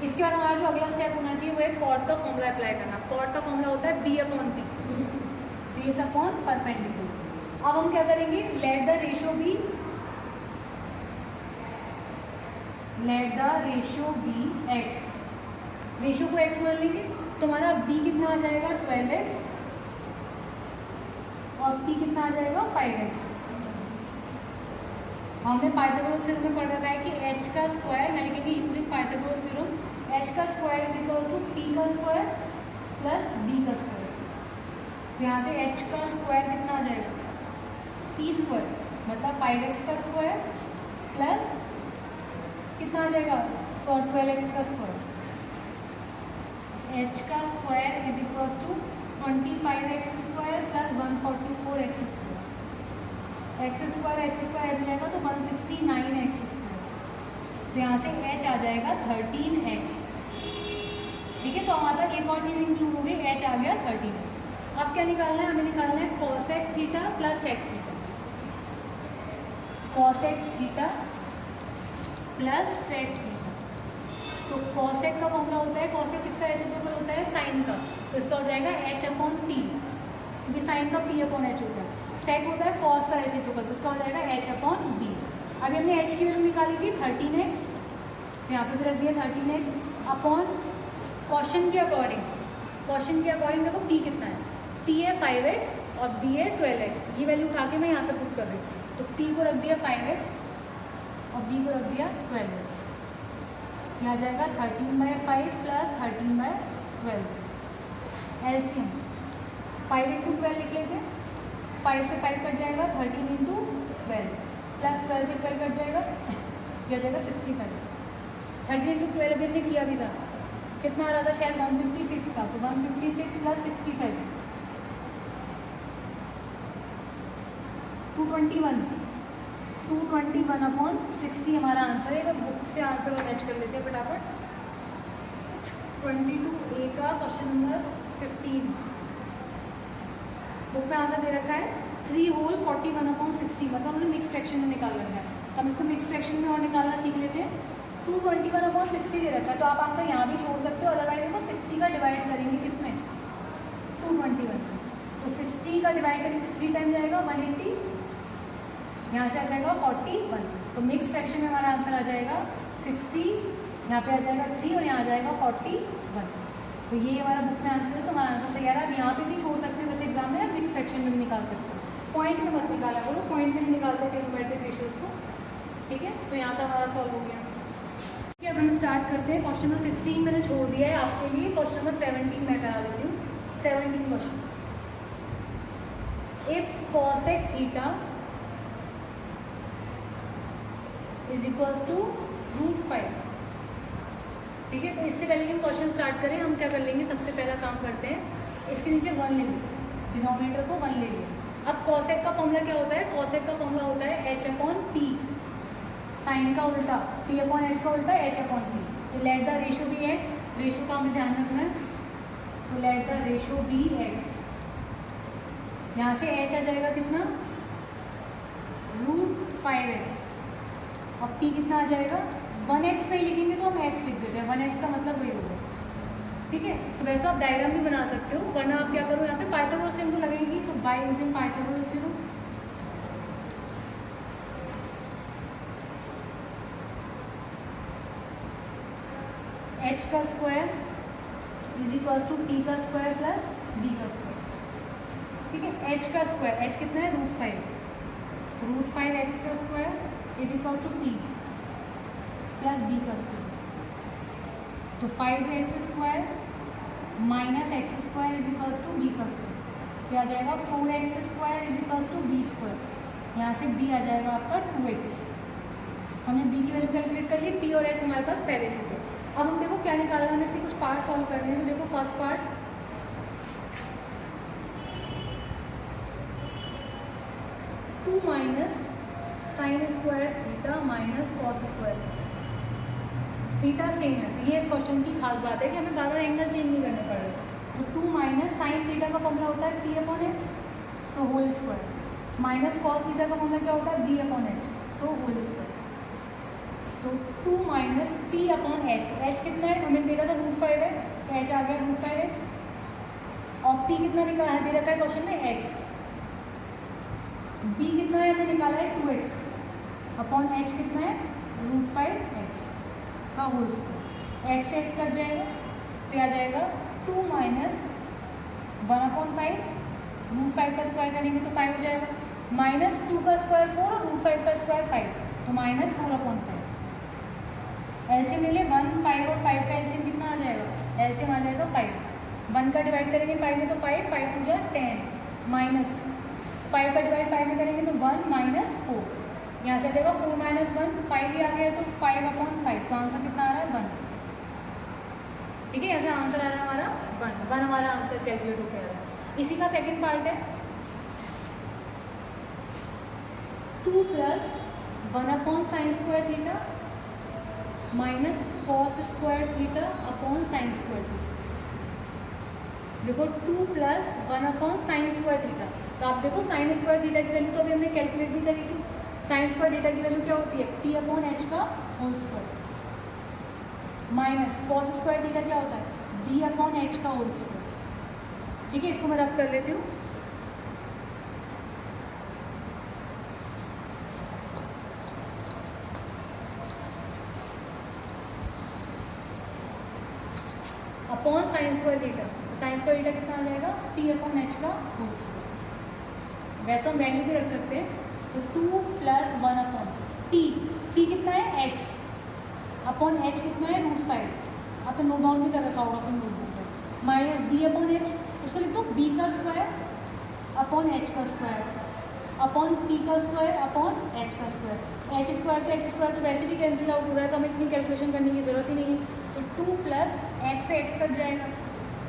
S1: इसके बाद हमारा जो अगला स्टेप होना चाहिए वो है कॉट का फॉर्मूला अप्लाई करना। कॉट का फॉर्मूला होता है B upon P, base upon perpendicular. अब हम क्या करेंगे, let the ratio be X, ratio को एक्स मान लेंगे तो हमारा बी कितना आ जाएगा 12x और पी कितना आ जाएगा 5x। हमने पाइथागोरस थ्योरम में पढ़ रखा है कि h का स्क्वायर, यानी कि यूजिंग पाइथागोरस थ्योरम, h का square is equals to p का स्क्वायर प्लस b का स्क्वायर। तो यहाँ से h का स्क्वायर कितना आ जाएगा p स्क्वायर, मतलब 5x का स्क्वायर प्लस कितना आ जाएगा 12x का स्क्वायर। h का square is equals to 25x square plus 144x square. X square add हो जाएगा तो 169x स्क्वायर। तो यहाँ से h आ जाएगा 13x। ठीक है, तो हमारा एक और चीज़ इंक्लूड हो गई, h आ गया 13x। अब क्या निकालना है, हमें निकालना है cosec theta plus sec theta. Cosec theta plus sec theta, तो कॉसेक का फॉर्मूला होता है, कॉसेक किसका रेसिप्रोकल होता है साइन का, तो इसका हो जाएगा h अपॉन p, क्योंकि साइन का p अपॉन h होता है। सेक होता है कॉस का रेसिप्रोकल, तो उसका हो जाएगा h अपॉन b। अभी हमने h की वैल्यू निकाली थी 13x, तो यहाँ पे भी रख दिया 13x अपॉन क्वेश्चन के अकॉर्डिंग। क्वेश्चन के अकॉर्डिंग देखो p कितना है, p है 5x और b है 12x। ये वैल्यू उठा के मैं यहाँ पे पुट कर रही हूँ, तो p को रख दिया 5x और b को रख दिया 12x। यह आ जाएगा 13/5 प्लस 13/12। एलसीएम 5 इंटू 12 लिख लेते हैं, 5 से 5 कट जाएगा, 13 इंटू 12 प्लस 12 से 12 कट जाएगा, यह आ जाएगा 65। 13 इंटू 12 अभी हमने किया भी था, कितना आ रहा था शायद 156 था, तो 156 प्लस 65 221/60 हमारा आंसर है। मैं बुक से आंसर अटैच कर लेते हैं फटाफट। 22A का क्वेश्चन नंबर 15 बुक में आंसर दे रखा है 3 होल 41/60, मतलब हमने मिक्स फ्रैक्शन में निकाल रखा है। तो हम इसको मिक्स फ्रैक्शन में और निकालना सीख लेते हैं। 221/60 दे रखा है, तो आप आंसर यहाँ भी छोड़ सकते हो, अदरवाइज देखो 60 का डिवाइड करेंगे किसमें, 221, तो 60 का डिवाइड करेंगे 3 टाइम जाएगा 180, यहाँ से आ जाएगा 41, तो मिक्स फ्रैक्शन में हमारा आंसर आ जाएगा 60, यहाँ पे आ जाएगा 3 और यहाँ आ जाएगा 41। तो ये हमारा बुक में आंसर है, तो हमारा आंसर सही आ रहा है। अब यहाँ पे भी छोड़ सकते हो, वैसे एग्जाम में मिक्स फ्रैक्शन में भी निकाल सकते हो, पॉइंट में मत निकाला करो, पॉइंट में नहीं निकालते ट्रिग्नोमेट्रिक रेशियोज को, ठीक है। तो यहाँ तक हमारा सॉल्व हो गया। ठीक है, अब हम स्टार्ट करते हैं। क्वेश्चन नंबर 16 मैंने छोड़ दिया है आपके लिए, क्वेश्चन नंबर 17 मैं करा देती हूँ। 17 question, if cosec theta is equals to √5, ठीक है। तो इससे पहले कि हम क्वेश्चन स्टार्ट करें, हम क्या कर लेंगे, सबसे पहला काम करते हैं, इसके नीचे 1 ले लेंगे, डिनोमिनेटर को 1 ले लिया। अब cosec का फॉर्मूला क्या होता है, cosec का फॉर्मूला होता है h/p, साइन का उल्टा p/h का उल्टा h/p। तो let the ratio be X, ratio का हमें ध्यान रखना है, तो let the ratio be X, यहाँ से h आ जाएगा कितना, √5x, अब p कितना आ जाएगा, 1x नहीं लिखेंगे तो हम x लिख देते हैं, 1x का मतलब वही हो गया, ठीक है। तो वैसे आप डायग्राम भी बना सकते हो, वरना आप क्या करो, यहाँ पे पाइथागोरस थ्योरम तो लगेगी, तो by using Pythagoras theorem, h का square is equals to p का स्क्वायर प्लस b का स्क्वायर, ठीक है। h का स्क्वायर, h कितना है, √5, तो √5x का square is equals to p plus b का स्क्वायर, तो 5x square minus x square is equals to b का स्क्वायर, तो आ जाएगा 4x square is equals to b square, यहाँ से b आ जाएगा आपका 2x। हमने b की वैल्यू कैलकुलेट कर ली, p और h हमारे पास पहले से थे। अब हम देखो क्या निकालना है, हमें इसके कुछ पार्ट सॉल्व करने हैं। तो देखो first part, two minus sine square theta minus cos square theta same है, तो ये इस क्वेश्चन की खास बात है कि हमें बार बार एंगल चेंज नहीं करने पड़ रहे। तो 2 माइनस साइन थीटा का फॉर्मूला होता है p/h, तो whole square, minus cos theta का फॉर्मूला क्या होता है, b/h, तो होल स्क्वायर। तो 2 माइनस p/h, h कितना है, हमें दे रहा था √5 है, तो h आ गया √5x, और p कितना निकाला है, दे रखा है क्वेश्चन में x, b कितना है, हमें निकाला है 2x, अपॉन h कितना है, √5x का होल स्क्वायर, x से x कट जाएगा, तो आ जाएगा 2 माइनस 1/5, √5 का स्क्वायर करेंगे तो 5 हो जाएगा, माइनस 2 का स्क्वायर 4 और √5 का स्क्वायर 5, तो माइनस 4/5। एलसीएम ले ले, 1, 5 और 5 का एलसीएम कितना आ जाएगा, एलसीएम आ जाएगा 5, 1 का डिवाइड करेंगे 5 में तो 5, 5 2 जा 10, माइनस 5 का डिवाइड 5 में करेंगे तो 1 माइनस 4, यहाँ से आ जाएगा 4 माइनस 1, 5 ही आ गया, तो 5/5, तो आंसर कितना आ रहा है, 1, ठीक है। ऐसा आंसर आ रहा है हमारा 1 हमारा आंसर कैलकुलेट होकर आ रहा है। इसी का सेकंड पार्ट है 2 plus 1/sin square theta minus cos square theta upon sine square theta. देखो 2 प्लस 1/sin स्क्वायर थीटा, तो आप देखो साइन स्क्वायर थीटा की वैल्यू तो अभी हमने कैलकुलेट भी करी थी। साइन स्क्वायर थीटा की वैल्यू क्या होती है, p/h का whole square, minus cos square theta क्या होता है, b/h का होल स्क्वायर, ठीक है। इसको मैं रब कर लेती हूँ। अपॉन साइन स्क्वायर थीटा, तो साइन स्क्वायर थीटा कितना आ जाएगा, p/h का होल स्क्वायर। वैसे हम वैल्यू भी रख सकते हैं, तो 2 प्लस 1/p, p कितना है x, अपॉन h कितना है √5, आपने नोट डाउन भी कर रखा होगा अपने नोटबुक पर, माइनस b/h, उसको लिख दो b का स्क्वायर अपॉन h का स्क्वायर अपॉन p का स्क्वायर अपॉन h का स्क्वायर। h स्क्वायर से h स्क्वायर तो वैसे भी कैंसिल आउट हो रहा है, तो हमें इतनी कैलकुलेशन करने की ज़रूरत ही नहीं है। तो 2 प्लस x से x कट जाएगा,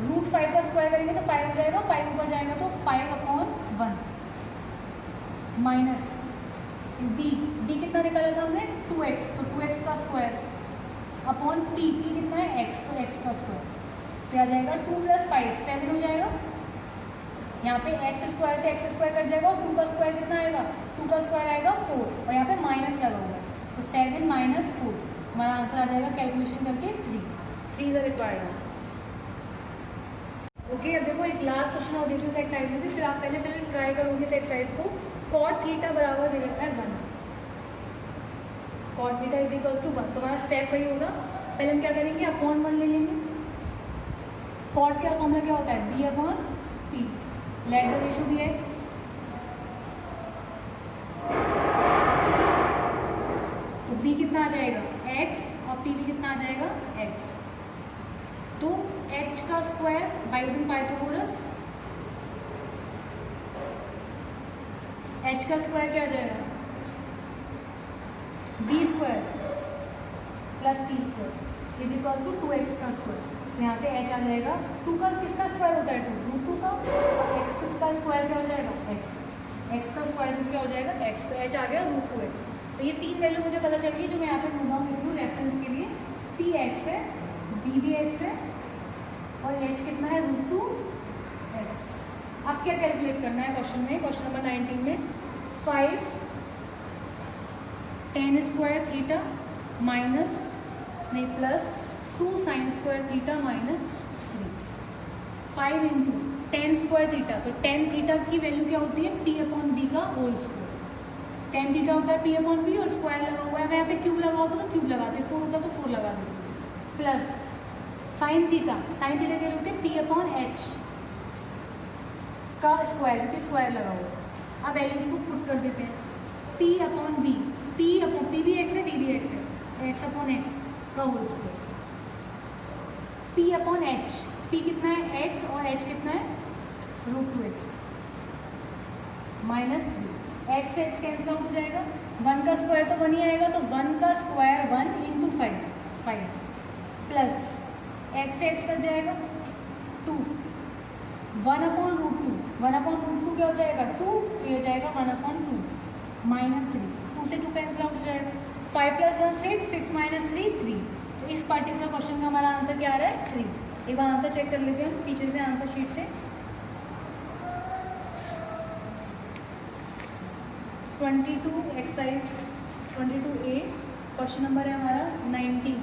S1: √5 का स्क्वायर करेंगे तो 5 हो जाएगा, 5 ऊपर जाएगा तो 5/1, माइनस बी कितना निकाला था हमने 2x, तो 2x का स्क्वायर अपॉन पी कितना है x, तो x का स्क्वायर, तो आ जाएगा 2 + 5 7 हो जाएगा। यहाँ पे x स्क्वायर से x स्क्वायर कट जाएगा और 2 का स्क्वायर कितना आएगा, 2 का स्क्वायर आएगा 4 और यहाँ पे माइनस लगा हुआ है, तो 7 - 4 हमारा आंसर आ जाएगा कैलकुलेशन करके 3 is the required answer. Okay, अब देखो एक लास्ट क्वेश्चन और देखो इस एक्सरसाइज में से, फिर आप पहले ट्राई करोगे इस एक्सरसाइज को। cot थीटा बराबर दे रखा है 1, cot theta is equal to 1, तो हमारा स्टेप वही होगा। पहले हम क्या करेंगे, अपॉन 1 ले लेंगे। cot का फॉर्मूला क्या होता है, b/p, let the ratio be x। तो b कितना आ जाएगा x और p भी कितना आ जाएगा x, तो h का square by using Pythagoras, h का स्क्वायर क्या आ जाएगा, b square plus p square is equal to 2x का स्क्वायर, तो यहाँ से h आ जाएगा 2 का किसका स्क्वायर होता है 2, √2 का, और x का स्क्वायर क्या हो जाएगा x का स्क्वायर रूट क्या हो जाएगा x, तो h आ गया √2x। तो ये 3 वैल्यू मुझे पता चल गई जो मैं यहाँ पे नोट डाउन लिख रही हूँ रेफरेंस के लिए। p x है, b भी x है और h कितना है √2x। अब क्या कैलकुलेट करना है क्वेश्चन में, क्वेश्चन नंबर 19 में 5 tan स्क्वायर थीटा माइनस नहीं plus 2 sin square theta minus 3, 5 into ten square theta, तो टेन थीटा की वैल्यू क्या होती है p/b का होल स्क्वायर, टेन थीटा होता है p/b और स्क्वायर लगा हुआ है, अगर यहाँ पे क्यूब लगा होता तो क्यूब लगाते, 4 होता तो 4 लगा देते, प्लस साइन थीटा की वैल्यू होती है p/h का स्क्वायर, क्योंकि स्क्वायर लगा हुआ है। अब वैल्यूज को पुट कर देते हैं, p/b, p भी x है, b भी x है, x/x का होल स्क्वायर, p/h, p कितना है x और h कितना है √2x माइनस 3, x से x कैंसिल आउट हो जाएगा, 1 का स्क्वायर तो 1 ही आएगा, तो 1 का स्क्वायर 1 इंटू 5 प्लस x से x कट जाएगा 2, 1/√2, 1/√2 क्या हो जाएगा 2, तो ये हो जाएगा 1/2 माइनस 3, 2 से 2 कैंसिल आउट हो जाएगा, 5 + 1 6, 6 - 3 3। तो इस पर्टिकुलर क्वेश्चन का हमारा आंसर क्या आ रहा है 3। एक बार आंसर चेक कर लेते हैं हम पीछे से आंसर शीट से। 22 एक्सरसाइज 22A क्वेश्चन नंबर है हमारा 19,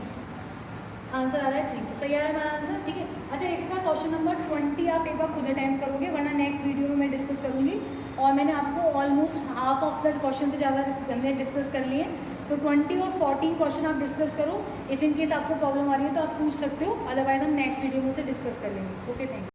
S1: आंसर आ रहा है 3, तो सही आ रहा है हमारा आंसर, ठीक है। अच्छा, इसका क्वेश्चन नंबर 20 आप एक बार खुद अटेम्प्ट करोगे, वरना नेक्स्ट वीडियो में मैं डिस्कस करूँगी, और मैंने आपको almost half of the question से ज़्यादा हमने डिस्कस कर लिए, तो 20 और 14 क्वेश्चन आप डिस्कस करो। इफ़ इन केस आपको प्रॉब्लम आ रही है तो आप पूछ सकते हो, अदरवाइज हम नेक्स्ट वीडियो में उसे डिस्कस कर लेंगे। Okay, thank you.